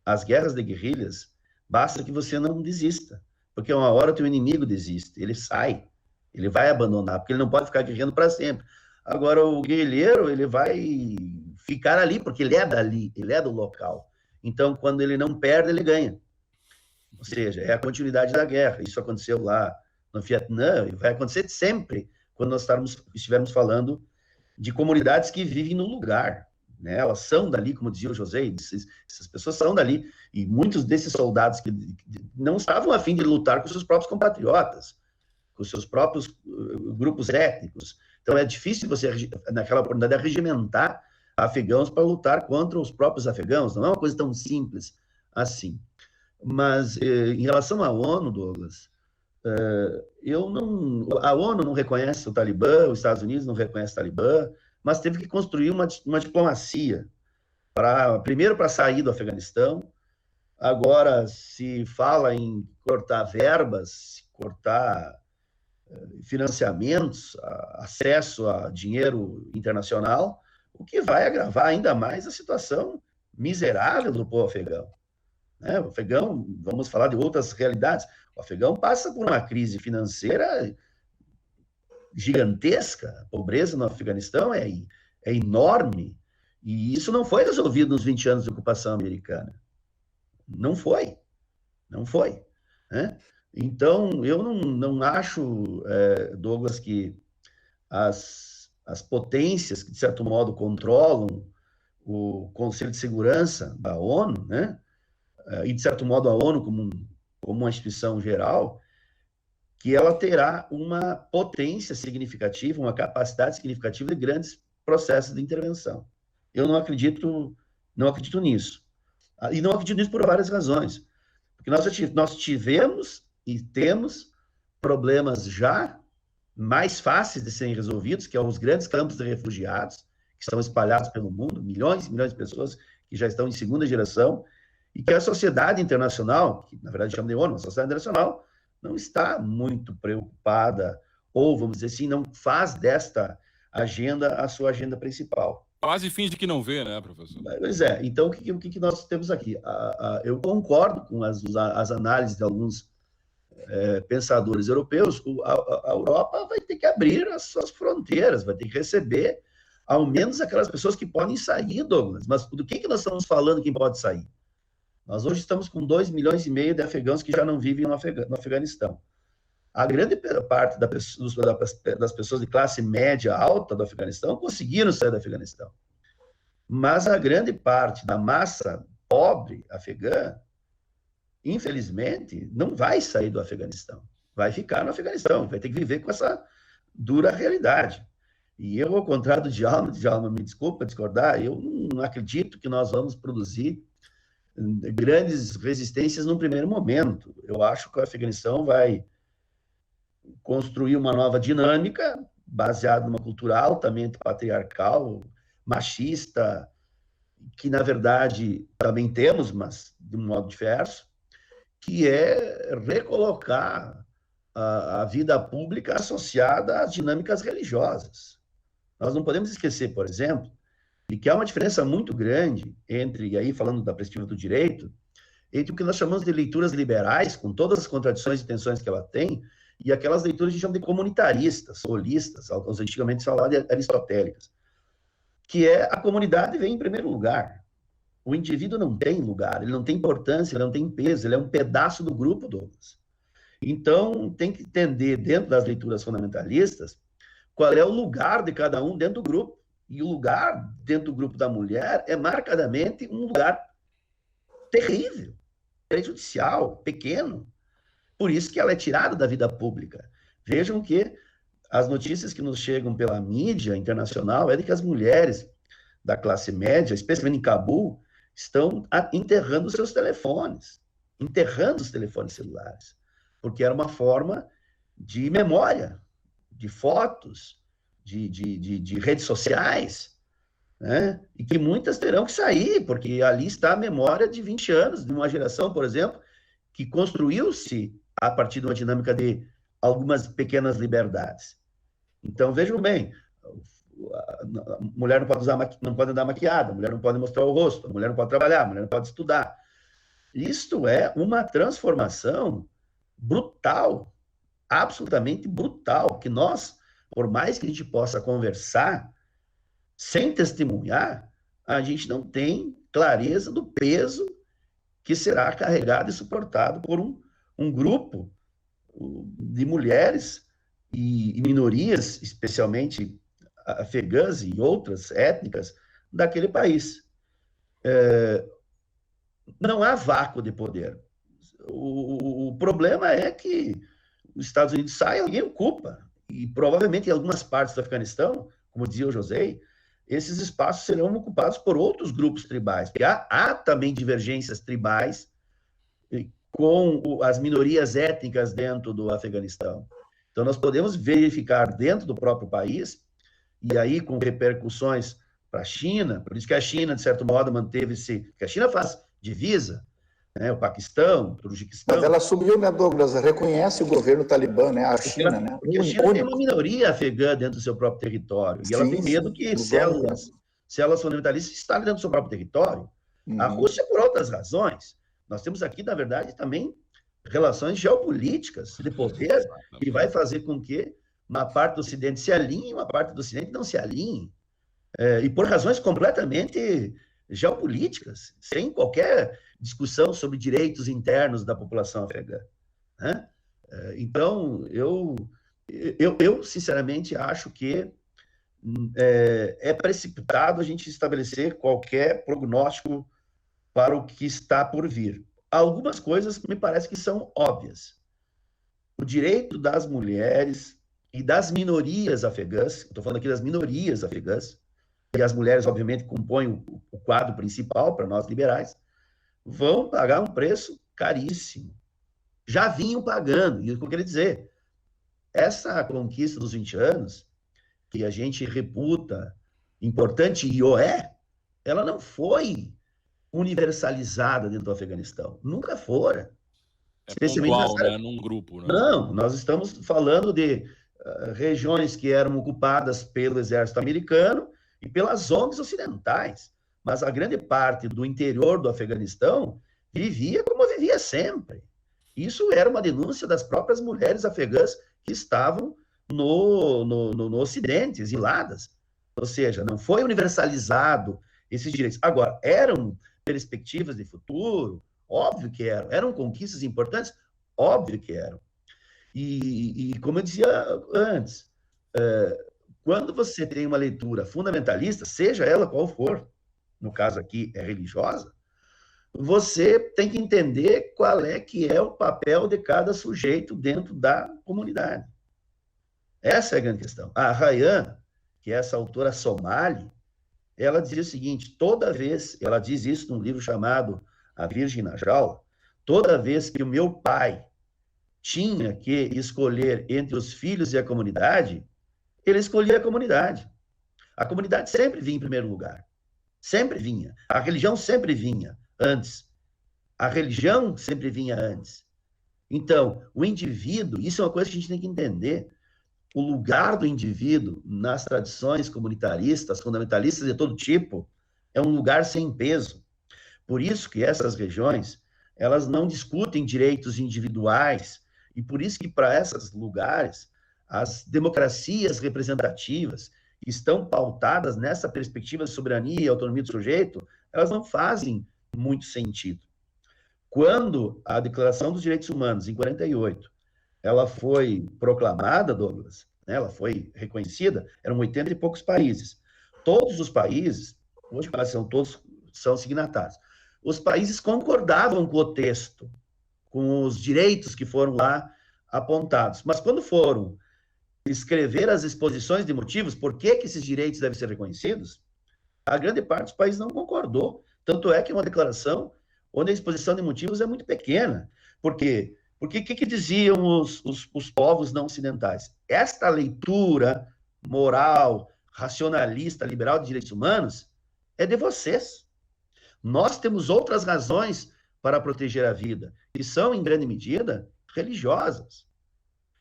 As guerras de guerrilhas, basta que você não desista. Porque uma hora o teu inimigo desiste, ele sai. Ele vai abandonar, porque ele não pode ficar guerreando para sempre. Agora, o guerrilheiro, ele vai ficar ali, porque ele é dali, ele é do local. Então, quando ele não perde, ele ganha. Ou seja, é a continuidade da guerra. Isso aconteceu lá no Vietnã, e vai acontecer sempre, quando nós estivermos falando de comunidades que vivem no lugar. Né? Elas são dali, como dizia o José, essas pessoas são dali. E muitos desses soldados que não estavam a fim de lutar com seus próprios compatriotas, com seus próprios grupos étnicos. Então, é difícil você, naquela oportunidade, arregimentar afegãos para lutar contra os próprios afegãos. Não é uma coisa tão simples assim. Mas, em relação à ONU, Douglas, a ONU não reconhece o Talibã, os Estados Unidos não reconhecem o Talibã, mas teve que construir uma diplomacia, primeiro para sair do Afeganistão. Agora se fala em cortar verbas, cortar financiamentos, acesso a dinheiro internacional, o que vai agravar ainda mais a situação miserável do povo afegão. O afegão, vamos falar de outras realidades, o afegão passa por uma crise financeira gigantesca, a pobreza no Afeganistão é enorme, e isso não foi resolvido nos 20 anos de ocupação americana. Não foi. Né? Então, eu não acho, Douglas, que as potências que, de certo modo, controlam o Conselho de Segurança da ONU, né? E, de certo modo, a ONU como uma instituição geral, que ela terá uma potência significativa, uma capacidade significativa de grandes processos de intervenção. Eu não acredito nisso. E não acredito nisso por várias razões. Porque nós tivemos e temos problemas já mais fáceis de serem resolvidos, que são os grandes campos de refugiados, que estão espalhados pelo mundo, milhões e milhões de pessoas que já estão em segunda geração, e que a sociedade internacional, que na verdade chama de ONU, a sociedade internacional, não está muito preocupada, ou, vamos dizer assim, não faz desta agenda a sua agenda principal. Quase finge que não vê, né, professor? Pois é. Então, o que nós temos aqui? Eu concordo com as análises de alguns pensadores europeus. A Europa vai ter que abrir as suas fronteiras, vai ter que receber ao menos aquelas pessoas que podem sair, Douglas. Mas do que nós estamos falando quem pode sair? Nós hoje estamos com 2,5 milhões de afegãos que já não vivem no Afeganistão. A grande parte das pessoas de classe média alta do Afeganistão conseguiram sair do Afeganistão. Mas a grande parte da massa pobre afegã, infelizmente, não vai sair do Afeganistão. Vai ficar no Afeganistão, vai ter que viver com essa dura realidade. E eu, ao contrário do Djalma, me desculpa discordar, eu não acredito que nós vamos produzir grandes resistências num primeiro momento. Eu acho que o Afeganistão vai construir uma nova dinâmica baseada numa cultura altamente patriarcal, machista, que, na verdade, também temos, mas de um modo diverso, que é recolocar a vida pública associada às dinâmicas religiosas. Nós não podemos esquecer, por exemplo, de que há uma diferença muito grande entre, e aí falando da perspectiva do direito, entre o que nós chamamos de leituras liberais, com todas as contradições e tensões que ela tem, e aquelas leituras que a gente chama de comunitaristas, holistas, antigamente se falava de aristotélicas, que é a comunidade vem em primeiro lugar. O indivíduo não tem lugar, ele não tem importância, ele não tem peso, ele é um pedaço do grupo, Douglas. Então, tem que entender, dentro das leituras fundamentalistas, qual é o lugar de cada um dentro do grupo. E o lugar dentro do grupo da mulher é marcadamente um lugar terrível, prejudicial, pequeno. Por isso que ela é tirada da vida pública. Vejam que as notícias que nos chegam pela mídia internacional é de que as mulheres da classe média, especialmente em Cabul, estão enterrando os telefones celulares, porque era uma forma de memória, de fotos, de redes sociais, né? E que muitas terão que sair, porque ali está a memória de 20 anos, de uma geração, por exemplo, que construiu-se a partir de uma dinâmica de algumas pequenas liberdades. Então, vejam bem, a mulher não pode não pode andar maquiada, a mulher não pode mostrar o rosto, a mulher não pode trabalhar, a mulher não pode estudar. Isto é uma transformação brutal, absolutamente brutal, que nós, por mais que a gente possa conversar, sem testemunhar, a gente não tem clareza do peso que será carregado e suportado por um grupo de mulheres e minorias, especialmente afegãs e outras étnicas, daquele país. Não há vácuo de poder. O problema é que os Estados Unidos saem, alguém ocupa. E provavelmente em algumas partes do Afeganistão, como dizia o José, esses espaços serão ocupados por outros grupos tribais, porque há também divergências tribais com as minorias étnicas dentro do Afeganistão. Então, nós podemos verificar dentro do próprio país, e aí com repercussões para a China, por isso que a China, de certo modo, manteve-se... Porque a China faz divisa, né? O Paquistão, o Turquistão... Mas ela assumiu, né, Douglas? Reconhece o governo talibã, né? A China, né? Porque a China tem uma minoria afegã dentro do seu próprio território. E ela tem medo que células fundamentalistas instalem dentro do seu próprio território. A Rússia, por outras razões. Nós temos aqui, na verdade, também relações geopolíticas de poder que vai fazer com que uma parte do Ocidente se alinhe e uma parte do Ocidente não se alinhe. E por razões completamente geopolíticas, sem qualquer discussão sobre direitos internos da população afegã, né? Então, eu sinceramente acho que é precipitado a gente estabelecer qualquer prognóstico para o que está por vir. Algumas coisas me parece que são óbvias. O direito das mulheres e das minorias afegãs, estou falando aqui das minorias afegãs, e as mulheres, obviamente, compõem o quadro principal para nós liberais, vão pagar um preço caríssimo. Já vinham pagando, e o que eu queria dizer, essa conquista dos 20 anos, que a gente reputa importante e ela não foi universalizada dentro do Afeganistão. Nunca fora. Pontual, né? Num grupo, né? Não, nós estamos falando de regiões que eram ocupadas pelo exército americano e pelas ONGs ocidentais. Mas a grande parte do interior do Afeganistão vivia como vivia sempre. Isso era uma denúncia das próprias mulheres afegãs que estavam no Ocidente, exiladas. Ou seja, não foi universalizado esses direitos. Agora, eram perspectivas de futuro? Óbvio que eram. Eram conquistas importantes? Óbvio que eram. E como eu dizia antes, quando você tem uma leitura fundamentalista, seja ela qual for, no caso aqui é religiosa, você tem que entender qual é que é o papel de cada sujeito dentro da comunidade. Essa é a grande questão. A Rayyan, que é essa autora somali, ela dizia o seguinte, toda vez, ela diz isso num livro chamado A Virgem na Jaula, toda vez que o meu pai tinha que escolher entre os filhos e a comunidade, ele escolhia a comunidade. A comunidade sempre vinha em primeiro lugar. Sempre vinha. A religião sempre vinha antes. A religião sempre vinha antes. Então, o indivíduo, isso é uma coisa que a gente tem que entender, o lugar do indivíduo nas tradições comunitaristas, fundamentalistas de todo tipo, é um lugar sem peso. Por isso que essas regiões, elas não discutem direitos individuais, e por isso que para esses lugares, as democracias representativas que estão pautadas nessa perspectiva de soberania e autonomia do sujeito, elas não fazem muito sentido. Quando a Declaração dos Direitos Humanos, em 48, ela foi proclamada, Douglas, né, ela foi reconhecida, eram 80 e poucos países. todos os países, hoje quase todos são signatários, os países concordavam com o texto, com os direitos que foram lá apontados. Mas quando foram escrever as exposições de motivos, por que esses direitos devem ser reconhecidos, a grande parte dos países não concordou. Tanto é que é uma declaração onde a exposição de motivos é muito pequena. Por quê? Porque o que diziam os povos não ocidentais? Esta leitura moral, racionalista, liberal de direitos humanos é de vocês. Nós temos outras razões para proteger a vida, que são, em grande medida, religiosas.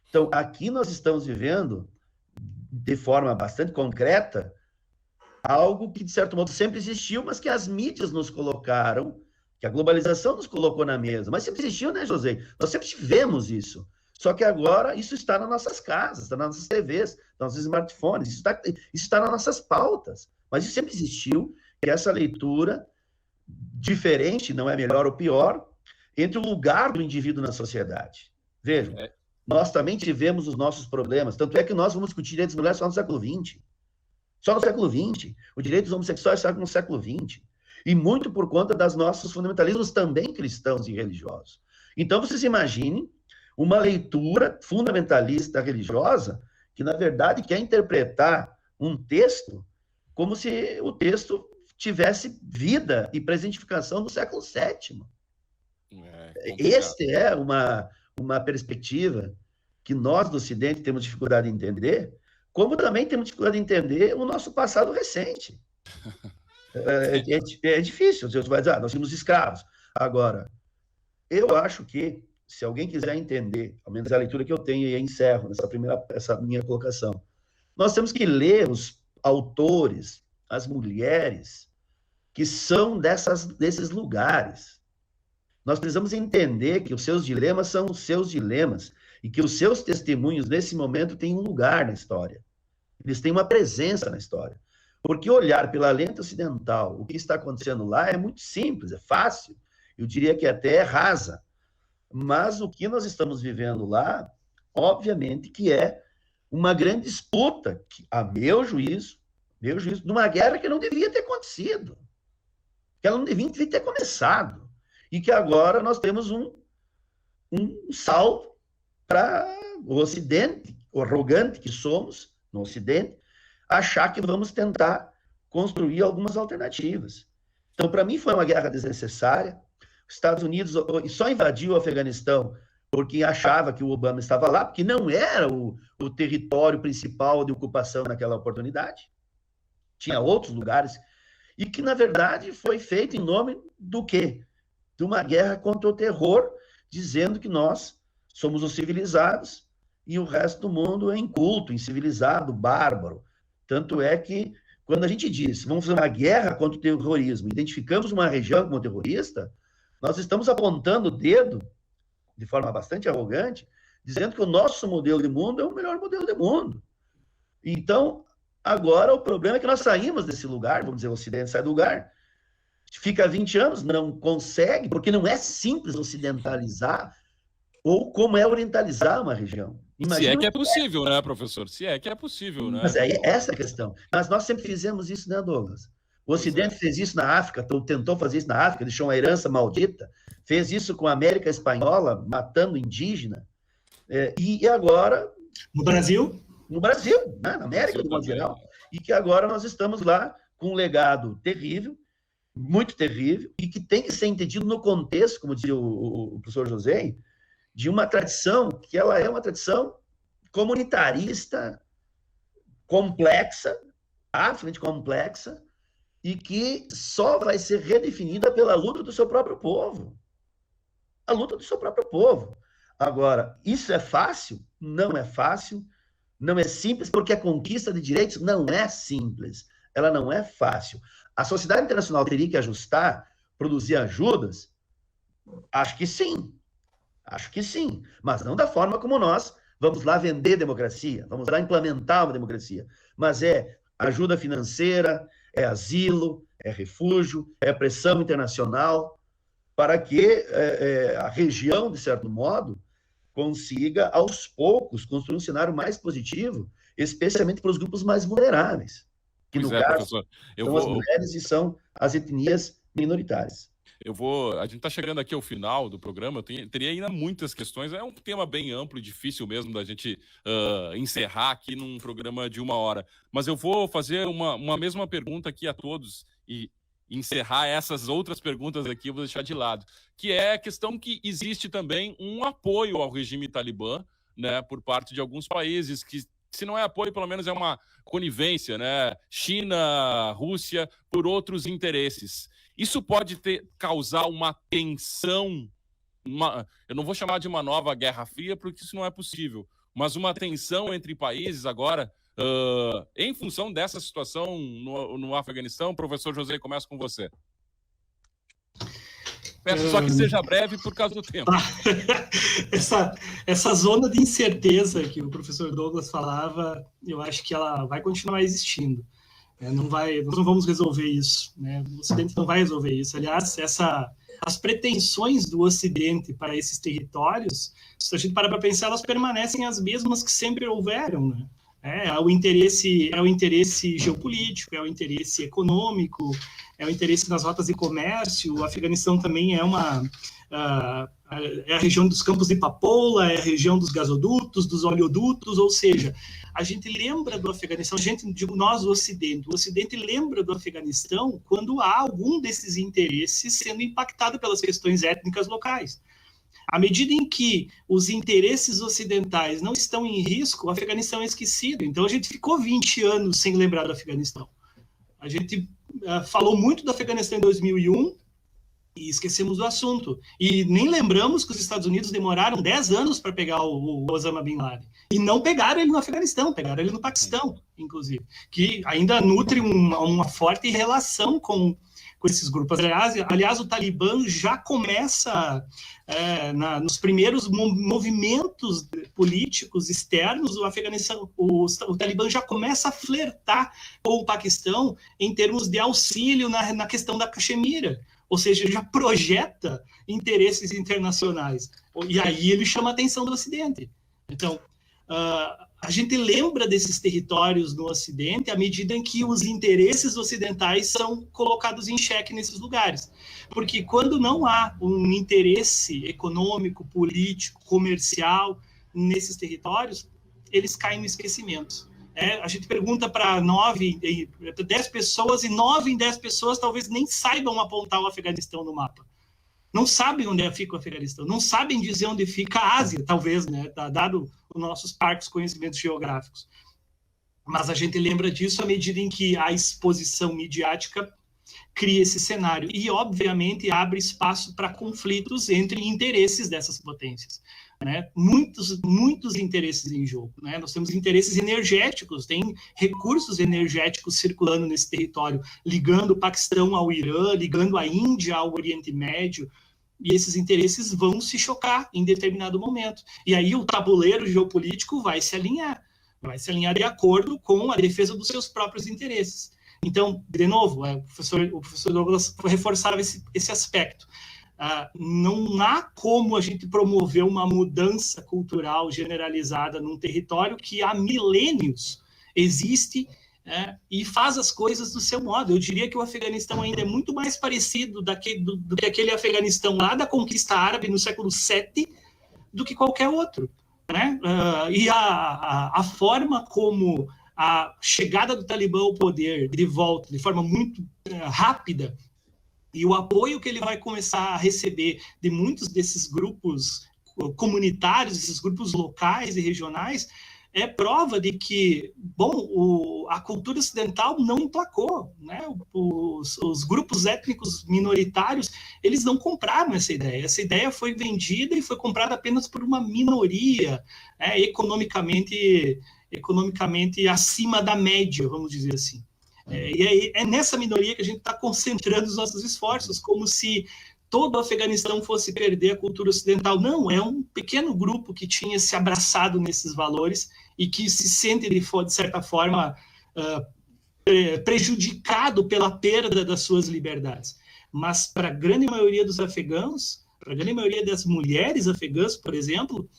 Então, aqui nós estamos vivendo, de forma bastante concreta, algo que, de certo modo, sempre existiu, mas que as mídias nos colocaram, que a globalização nos colocou na mesa. Mas sempre existiu, né, José? Nós sempre tivemos isso. Só que agora isso está nas nossas casas, está nas nossas TVs, nos nossos smartphones, isso está nas nossas pautas. Mas isso sempre existiu, que essa leitura diferente, não é melhor ou pior, entre o lugar do indivíduo na sociedade. Vejam, nós também tivemos os nossos problemas, tanto é que nós vamos discutir direitos das mulheres só no século XX. Só no século XX. O direito dos homossexuais está no século XX. E muito por conta dos nossos fundamentalismos também cristãos e religiosos. Então, vocês imaginem uma leitura fundamentalista religiosa que, na verdade, quer interpretar um texto como se o texto tivesse vida e presentificação do século VII. Esta é uma perspectiva que nós, do Ocidente, temos dificuldade de entender, como também temos dificuldade de entender o nosso passado recente. É difícil, você vai dizer, nós somos escravos. Agora, eu acho que, se alguém quiser entender, ao menos a leitura que eu tenho, e encerro essa minha colocação, nós temos que ler os autores, as mulheres, que são desses lugares. Nós precisamos entender que os seus dilemas são os seus dilemas, e que os seus testemunhos, nesse momento, têm um lugar na história. Eles têm uma presença na história. Porque olhar pela lente ocidental, o que está acontecendo lá é muito simples, é fácil. Eu diria que até é rasa. Mas o que nós estamos vivendo lá, obviamente que é uma grande disputa, que, a meu juízo, de uma guerra que não devia ter acontecido. Que ela não devia ter começado. E que agora nós temos um salto para o Ocidente, o arrogante que somos no Ocidente, achar que vamos tentar construir algumas alternativas. Então, para mim, foi uma guerra desnecessária. Os Estados Unidos só invadiu o Afeganistão porque achava que o Obama estava lá, porque não era o território principal de ocupação naquela oportunidade. Tinha outros lugares. E que, na verdade, foi feito em nome do quê? De uma guerra contra o terror, dizendo que nós somos os civilizados e o resto do mundo é inculto, incivilizado, bárbaro. Tanto é que, quando a gente diz, vamos fazer uma guerra contra o terrorismo, identificamos uma região como terrorista, nós estamos apontando o dedo, de forma bastante arrogante, dizendo que o nosso modelo de mundo é o melhor modelo de mundo. Então, agora o problema é que nós saímos desse lugar, vamos dizer, o Ocidente sai do lugar, fica 20 anos, não consegue, porque não é simples ocidentalizar ou como é orientalizar uma região. Imagina se é que é possível, né, professor? Se é que é possível, né? Mas é essa a questão. Mas nós sempre fizemos isso, né, Douglas? O Ocidente fez isso na África, tentou fazer isso na África, deixou uma herança maldita, fez isso com a América Espanhola, matando indígena, e agora... No Brasil? No Brasil, né? Na América, de modo geral. E que agora nós estamos lá com um legado terrível, muito terrível, e que tem que ser entendido no contexto, como dizia o professor José, de uma tradição que ela é uma tradição comunitarista, complexa, absolutamente complexa, e que só vai ser redefinida pela luta do seu próprio povo. A luta do seu próprio povo. Agora, isso é fácil? Não é fácil. Não é simples, porque a conquista de direitos não é simples. Ela não é fácil. A sociedade internacional teria que ajustar, produzir ajudas? Acho que sim. Acho que sim. Mas não da forma como nós vamos lá vender democracia, vamos lá implementar uma democracia. Mas é ajuda financeira, é asilo, é refúgio, é pressão internacional, para que a região, de certo modo, consiga, aos poucos, construir um cenário mais positivo, especialmente para os grupos mais vulneráveis. que Pois no é, caso professor. são as mulheres e são as etnias minoritárias. A gente está chegando aqui ao final do programa, teria ainda muitas questões, é um tema bem amplo e difícil mesmo da gente encerrar aqui num programa de 1 hora, mas eu vou fazer uma mesma pergunta aqui a todos e encerrar essas outras perguntas aqui, eu vou deixar de lado, que é a questão que existe também um apoio ao regime talibã, né, por parte de alguns países que, se não é apoio, pelo menos é uma conivência, né, China, Rússia, por outros interesses. Isso pode causar uma tensão, eu não vou chamar de uma nova Guerra Fria, porque isso não é possível, mas uma tensão entre países agora, em função dessa situação no Afeganistão. Professor José, começo com você. Peço só que seja breve por causa do tempo. Essa zona de incerteza que o professor Douglas falava, eu acho que ela vai continuar existindo. Nós não vamos resolver isso, né? O Ocidente não vai resolver isso. Aliás, as pretensões do Ocidente para esses territórios, se a gente parar para pensar, elas permanecem as mesmas que sempre houveram, né? É o interesse geopolítico, é o interesse econômico, é o interesse nas rotas de comércio. O Afeganistão também é a região dos campos de papoula, é a região dos gasodutos, dos oleodutos, ou seja, a gente lembra do Afeganistão, nós, o Ocidente lembra do Afeganistão quando há algum desses interesses sendo impactado pelas questões étnicas locais. À medida em que os interesses ocidentais não estão em risco, o Afeganistão é esquecido. Então, a gente ficou 20 anos sem lembrar do Afeganistão. A gente falou muito do Afeganistão em 2001 e esquecemos do assunto. E nem lembramos que os Estados Unidos demoraram 10 anos para pegar o Osama Bin Laden. E não pegaram ele no Afeganistão, pegaram ele no Paquistão, inclusive, que ainda nutre uma forte relação com esses grupos. Aliás, o Talibã já começa, nos primeiros movimentos políticos externos, o Afeganistão, o Talibã já começa a flertar com o Paquistão em termos de auxílio na questão da Caxemira, ou seja, já projeta interesses internacionais. E aí ele chama a atenção do Ocidente. Então, a gente lembra desses territórios no Ocidente à medida em que os interesses ocidentais são colocados em xeque nesses lugares. Porque quando não há um interesse econômico, político, comercial nesses territórios, eles caem no esquecimento. A gente pergunta para 10 pessoas, e 9 em 10 pessoas talvez nem saibam apontar o Afeganistão no mapa. Não sabem onde fica o Afeganistão, não sabem dizer onde fica a Ásia, talvez, né, dado os nossos parcos conhecimentos geográficos. Mas a gente lembra disso à medida em que a exposição midiática cria esse cenário e, obviamente, abre espaço para conflitos entre interesses dessas potências, né? Muitos interesses em jogo, né? Nós temos interesses energéticos, tem recursos energéticos circulando nesse território, ligando o Paquistão ao Irã, ligando a Índia ao Oriente Médio, e esses interesses vão se chocar em determinado momento. E aí o tabuleiro geopolítico vai se alinhar de acordo com a defesa dos seus próprios interesses. Então, de novo, o professor Douglas reforçava esse aspecto. Não há como a gente promover uma mudança cultural generalizada num território que há milênios existe, e faz as coisas do seu modo. Eu diria que o Afeganistão ainda é muito mais parecido do que aquele Afeganistão lá da conquista árabe no século VII do que qualquer outro, né? E a forma como a chegada do Talibã ao poder de volta, de forma muito rápida, e o apoio que ele vai começar a receber de muitos desses grupos comunitários, esses grupos locais e regionais, é prova de que, a cultura ocidental não emplacou, né? Os grupos étnicos minoritários, eles não compraram essa ideia. Essa ideia foi vendida e foi comprada apenas por uma minoria, economicamente acima da média, vamos dizer assim. E é nessa minoria que a gente está concentrando os nossos esforços, como se todo o Afeganistão fosse perder a cultura ocidental. Não, é um pequeno grupo que tinha se abraçado nesses valores e que se sente, de certa forma, prejudicado pela perda das suas liberdades. Mas para a grande maioria dos afegãos, para a grande maioria das mulheres afegãs, por exemplo,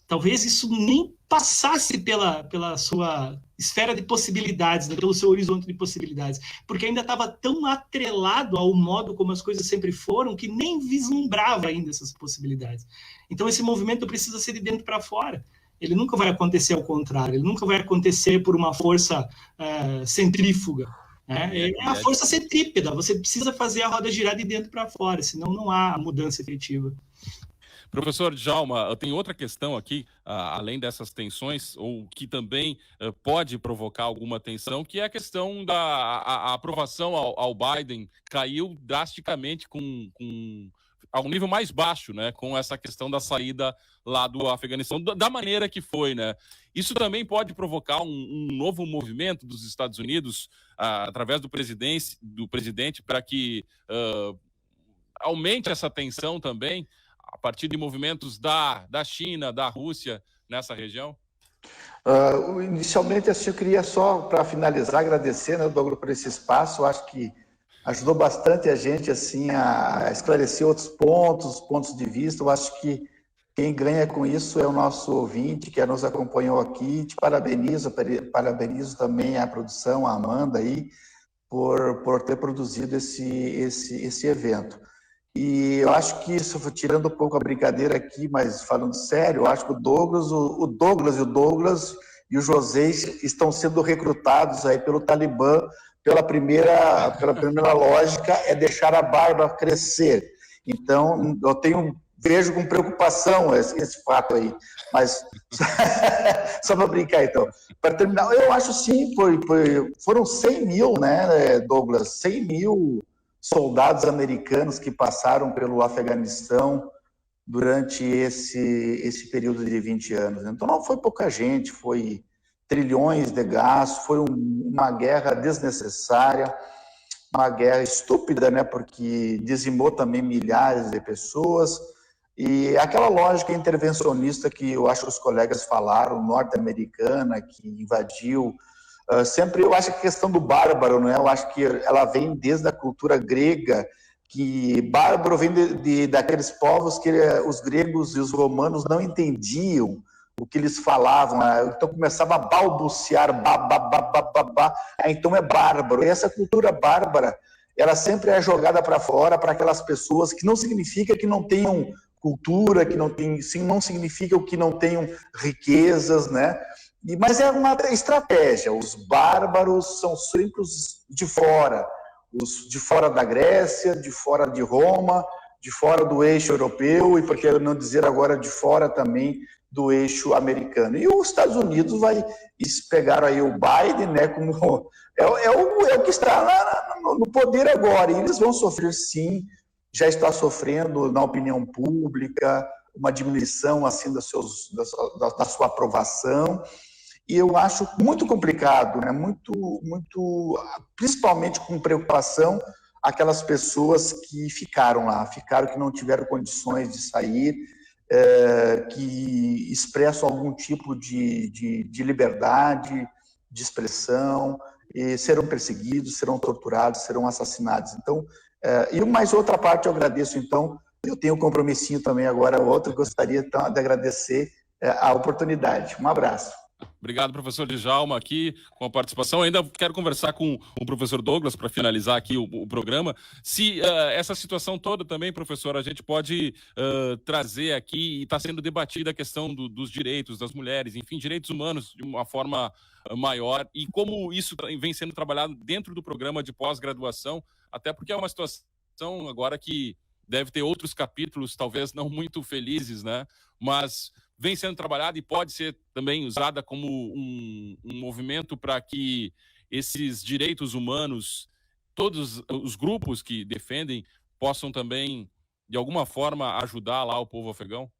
talvez isso nem passasse pela sua esfera de possibilidades, né, pelo seu horizonte de possibilidades, porque ainda estava tão atrelado ao modo como as coisas sempre foram, que nem vislumbrava ainda essas possibilidades. Então, esse movimento precisa ser de dentro para fora. Ele nunca vai acontecer ao contrário, ele nunca vai acontecer por uma força centrífuga. É a força centrípeta, você precisa fazer a roda girar de dentro para fora, senão não há mudança efetiva. Professor Djalma, eu tenho outra questão aqui, além dessas tensões, ou que também pode provocar alguma tensão, que é a questão da a aprovação ao Biden caiu drasticamente a um nível mais baixo, né, com essa questão da saída lá do Afeganistão, da maneira que foi, né? Isso também pode provocar um novo movimento dos Estados Unidos, através do presidente, para que aumente essa tensão também, a partir de movimentos da China, da Rússia, nessa região? Inicialmente, assim, eu queria só, para finalizar, agradecer, né, Douglas, por esse espaço. Eu acho que ajudou bastante a gente assim, a esclarecer outros pontos de vista. Eu acho que quem ganha com isso é o nosso ouvinte, que nos acompanhou aqui. Te parabenizo também a produção, a Amanda, aí, por ter produzido esse evento. E eu acho que isso, tirando um pouco a brincadeira aqui, mas falando sério, eu acho que o Douglas e o José estão sendo recrutados aí pelo Talibã. Pela primeira lógica, é deixar a barba crescer. Então, vejo com preocupação esse fato aí. Mas, só para brincar, então. Para terminar, eu acho sim, foram 100 mil, né, Douglas? 100 mil soldados americanos que passaram pelo Afeganistão durante esse período de 20 anos. Então, não foi pouca gente, foi trilhões de gastos, foi uma guerra desnecessária, uma guerra estúpida, né, porque dizimou também milhares de pessoas, e aquela lógica intervencionista que eu acho que os colegas falaram, norte-americana, que invadiu, sempre eu acho que a questão do bárbaro, né, eu acho que ela vem desde a cultura grega, que bárbaro vem daqueles povos que os gregos e os romanos não entendiam o que eles falavam, então começava a balbuciar, então é bárbaro. E essa cultura bárbara, ela sempre é jogada para fora para aquelas pessoas, que não significa que não tenham cultura, que não significa que não tenham riquezas, né? Mas é uma estratégia. Os bárbaros são sempre os de fora da Grécia, de fora de Roma, de fora do eixo europeu, e por que não dizer agora de fora também do eixo americano. E os Estados Unidos pegaram aí o Biden, né, como o que está lá no poder agora, e eles vão sofrer sim, já está sofrendo na opinião pública, uma diminuição assim da sua aprovação, e eu acho muito complicado, né, muito, principalmente com preocupação, aquelas pessoas que ficaram lá, que não tiveram condições de sair, que expressam algum tipo de liberdade, de expressão, e serão perseguidos, serão torturados, serão assassinados. Então, e mais outra parte eu agradeço, então, eu tenho um compromissinho também agora, gostaria então, de agradecer a oportunidade. Um abraço. Obrigado, professor Djalma, aqui com a participação. Ainda quero conversar com o professor Douglas para finalizar aqui o programa. Se essa situação toda também, professor, a gente pode trazer aqui, e está sendo debatida a questão dos direitos das mulheres, enfim, direitos humanos de uma forma maior, e como isso vem sendo trabalhado dentro do programa de pós-graduação, até porque é uma situação agora que deve ter outros capítulos, talvez não muito felizes, né? Mas vem sendo trabalhada e pode ser também usada como um movimento para que esses direitos humanos, todos os grupos que defendem, possam também, de alguma forma, ajudar lá o povo afegão?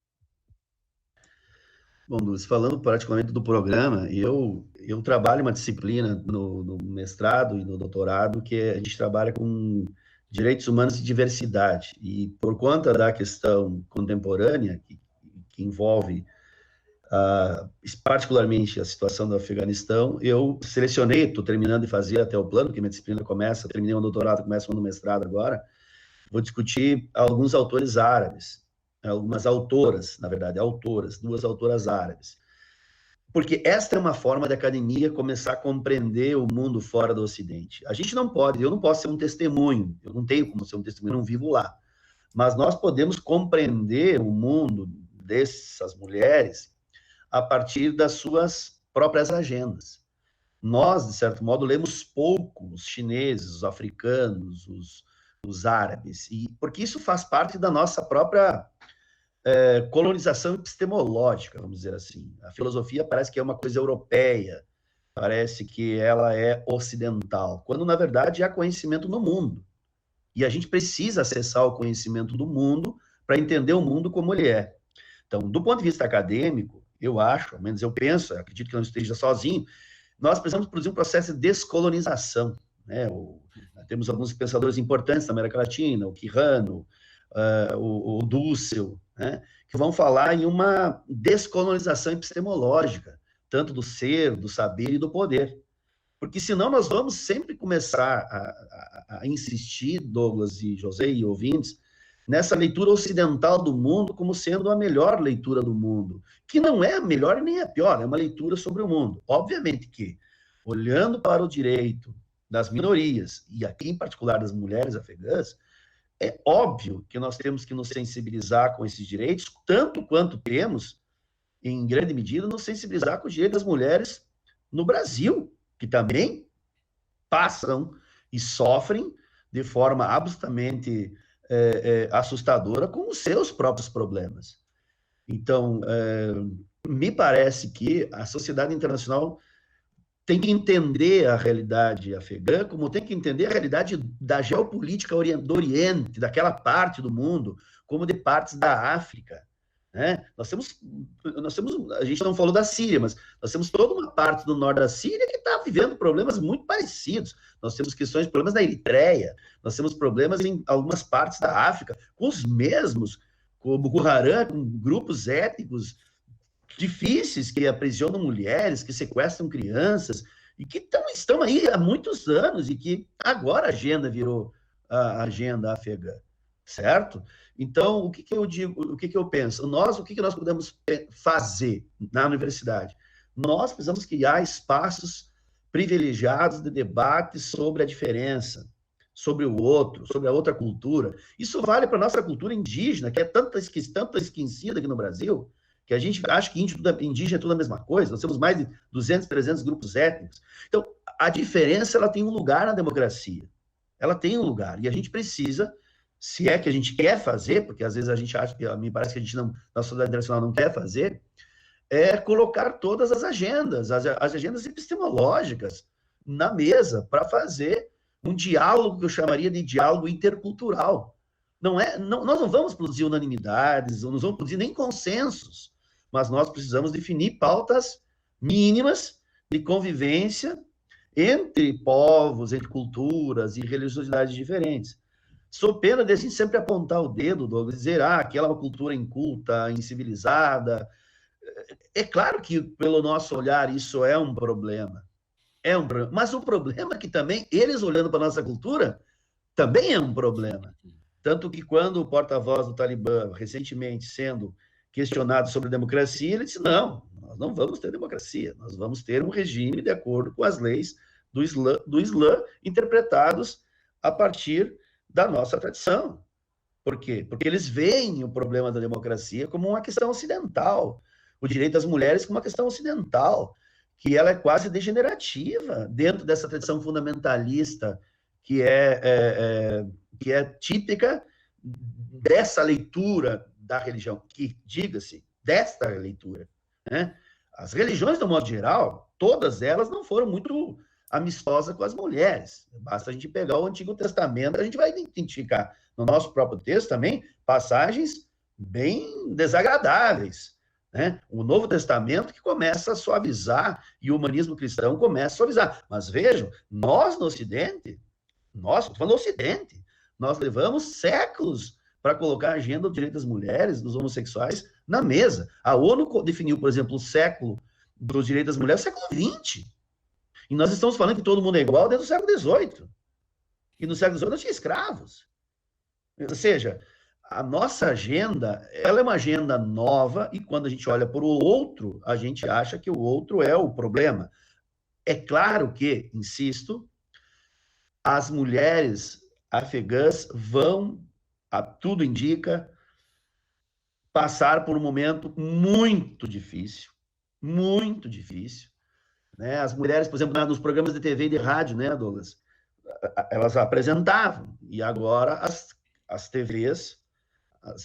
Bom, Luz, falando particularmente do programa, eu trabalho uma disciplina no mestrado e no doutorado que a gente trabalha com direitos humanos e diversidade. E por conta da questão contemporânea, que envolve particularmente a situação do Afeganistão, eu selecionei, estou terminando de fazer até o plano, que minha disciplina terminei o doutorado, começo no mestrado agora, vou discutir alguns autores árabes. algumas autoras, na verdade, autoras, 2 autoras árabes. Porque esta é uma forma da academia começar a compreender o mundo fora do Ocidente. A gente não pode, eu não posso ser um testemunho, eu não tenho como ser um testemunho, eu não vivo lá. Mas nós podemos compreender o mundo dessas mulheres a partir das suas próprias agendas. Nós, de certo modo, lemos pouco os chineses, os africanos, os árabes, porque isso faz parte da nossa própria colonização epistemológica, vamos dizer assim. A filosofia parece que é uma coisa europeia, parece que ela é ocidental, quando, na verdade, há conhecimento no mundo. E a gente precisa acessar o conhecimento do mundo para entender o mundo como ele é. Então, do ponto de vista acadêmico, eu acho, ao menos eu penso, eu acredito que não esteja sozinho, nós precisamos produzir um processo de descolonização, né? Temos alguns pensadores importantes na América Latina, o Quijano, o Dussel, né? Que vão falar em uma descolonização epistemológica, tanto do ser, do saber e do poder. Porque senão nós vamos sempre começar a insistir, Douglas e José e ouvintes, nessa leitura ocidental do mundo como sendo a melhor leitura do mundo, que não é a melhor nem a pior, é uma leitura sobre o mundo. Obviamente que, olhando para o direito das minorias, e aqui em particular das mulheres afegãs, é óbvio que nós temos que nos sensibilizar com esses direitos, tanto quanto temos, em grande medida, nos sensibilizar com os direitos das mulheres no Brasil, que também passam e sofrem de forma absolutamente assustadora com os seus próprios problemas. Então, me parece que a sociedade internacional tem que entender a realidade afegã, como tem que entender a realidade da geopolítica do Oriente, daquela parte do mundo, como de partes da África. Né? Nós temos, a gente não falou da Síria, mas nós temos toda uma parte do norte da Síria que está vivendo problemas muito parecidos. Nós temos problemas na Eritreia, nós temos problemas em algumas partes da África, com os mesmos, como Boko Haram, com grupos étnicos difíceis que aprisionam mulheres, que sequestram crianças, e que estão aí há muitos anos, e que agora a agenda virou a agenda afegã, certo? Então, o que eu digo, o que eu penso? O que nós podemos fazer na universidade? Nós precisamos criar espaços privilegiados de debate sobre a diferença, sobre o outro, sobre a outra cultura. Isso vale para a nossa cultura indígena, que é tanto esquecida aqui no Brasil, que a gente acha que indígena é tudo a mesma coisa. Nós temos mais de 200, 300 grupos étnicos. Então, a diferença ela tem um lugar na democracia. Ela tem um lugar. E a gente precisa, se é que a gente quer fazer, porque às vezes a gente acha, me parece que a gente não, na sociedade internacional não quer fazer, é colocar todas as agendas, as agendas epistemológicas na mesa para fazer um diálogo que eu chamaria de diálogo intercultural. Nós não vamos produzir unanimidades, não vamos produzir nem consensos, mas nós precisamos definir pautas mínimas de convivência entre povos, entre culturas e religiosidades diferentes. Sou pena de a gente sempre apontar o dedo, Douglas, dizer, aquela é uma cultura inculta, incivilizada. É claro que, pelo nosso olhar, isso é um problema. É um problema. Mas o problema é que também, eles olhando para a nossa cultura, também é um problema. Tanto que quando o porta-voz do Talibã, recentemente sendo questionado sobre democracia, ele disse, não, nós não vamos ter democracia, nós vamos ter um regime de acordo com as leis do Islã interpretados a partir da nossa tradição. Por quê? Porque eles veem o problema da democracia como uma questão ocidental, o direito das mulheres como uma questão ocidental, que ela é quase degenerativa dentro dessa tradição fundamentalista que é típica dessa leitura da religião, que, diga-se, desta leitura. Né? As religiões, de um modo geral, todas elas não foram muito amistosas com as mulheres. Basta a gente pegar o Antigo Testamento, a gente vai identificar no nosso próprio texto também passagens bem desagradáveis. Né? O Novo Testamento que começa a suavizar, e o humanismo cristão começa a suavizar. Mas vejam, nós no Ocidente, estou falando do Ocidente, nós levamos séculos para colocar a agenda do direito das mulheres, dos homossexuais, na mesa. A ONU definiu, por exemplo, o século dos direitos das mulheres no século XX. E nós estamos falando que todo mundo é igual desde o século XVIII. E no século XVIII não tinha escravos. Ou seja, a nossa agenda, ela é uma agenda nova, e quando a gente olha para o outro, a gente acha que o outro é o problema. É claro que, insisto, as mulheres afegãs vão, tudo indica, passar por um momento muito difícil, né? As mulheres, por exemplo, nos programas de TV e de rádio, né, Douglas? Elas apresentavam, e agora as TVs,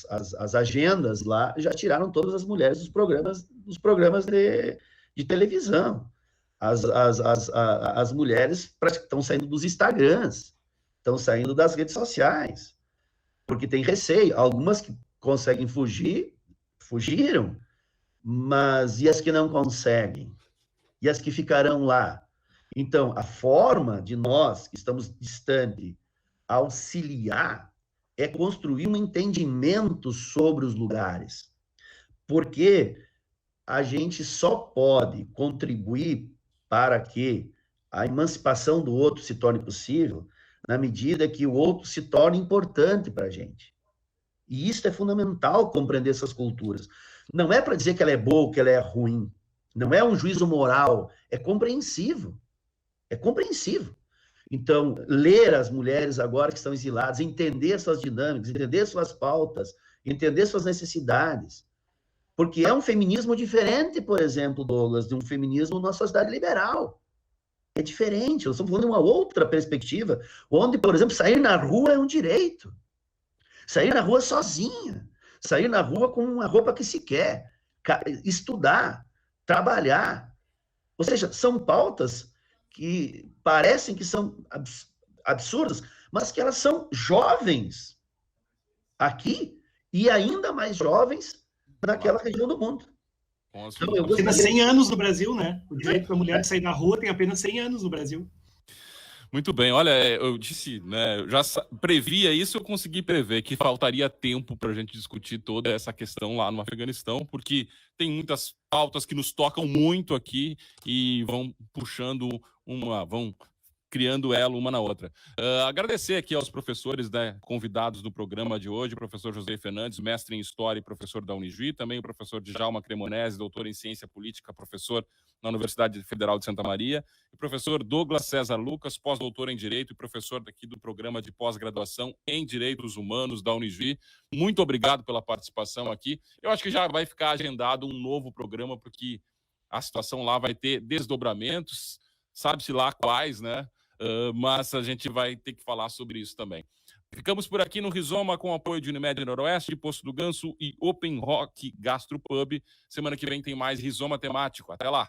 as agendas lá, já tiraram todas as mulheres dos programas de televisão. As mulheres estão saindo dos Instagrams, estão saindo das redes sociais, porque tem receio. Algumas que conseguem fugir, fugiram, mas e as que não conseguem? E as que ficarão lá? Então, a forma de nós, que estamos distante, auxiliar, é construir um entendimento sobre os lugares. Porque a gente só pode contribuir para que a emancipação do outro se torne possível na medida que o outro se torne importante para a gente. E isso é fundamental, compreender essas culturas. Não é para dizer que ela é boa ou que ela é ruim. Não é um juízo moral. É compreensivo. É compreensivo. Então, ler as mulheres agora que estão exiladas, entender suas dinâmicas, entender suas pautas, entender suas necessidades. Porque é um feminismo diferente, por exemplo, Douglas, de um feminismo na sociedade liberal. É diferente. Nós estamos falando de uma outra perspectiva, onde, por exemplo, sair na rua é um direito. Sair na rua sozinha. Sair na rua com uma roupa que se quer. Estudar. Trabalhar. Ou seja, são pautas que parecem que são absurdas, mas que elas são jovens aqui e ainda mais jovens naquela região do mundo. Então, eu apenas 100 anos no Brasil, né? O direito da mulher de sair na rua tem apenas 100 anos no Brasil. Muito bem, olha, eu disse, né, eu já previa isso, eu consegui prever que faltaria tempo para a gente discutir toda essa questão lá no Afeganistão, porque tem muitas pautas que nos tocam muito aqui e vão puxando vão criando elo uma na outra. Agradecer aqui aos professores, né, convidados do programa de hoje, o professor José Fernandes, mestre em História e professor da Unijuí, também o professor Djalma Cremonese, doutor em Ciência Política, professor na Universidade Federal de Santa Maria, e o professor Douglas César Lucas, pós-doutor em Direito e professor daqui do programa de pós-graduação em Direitos Humanos da Unijuí. Muito obrigado pela participação aqui. Eu acho que já vai ficar agendado um novo programa, porque a situação lá vai ter desdobramentos, sabe-se lá quais, né? Mas a gente vai ter que falar sobre isso também. Ficamos por aqui no Rizoma com o apoio de Unimed Noroeste, Posto do Ganso e Open Rock Gastro Pub. Semana que vem tem mais Rizoma temático. Até lá!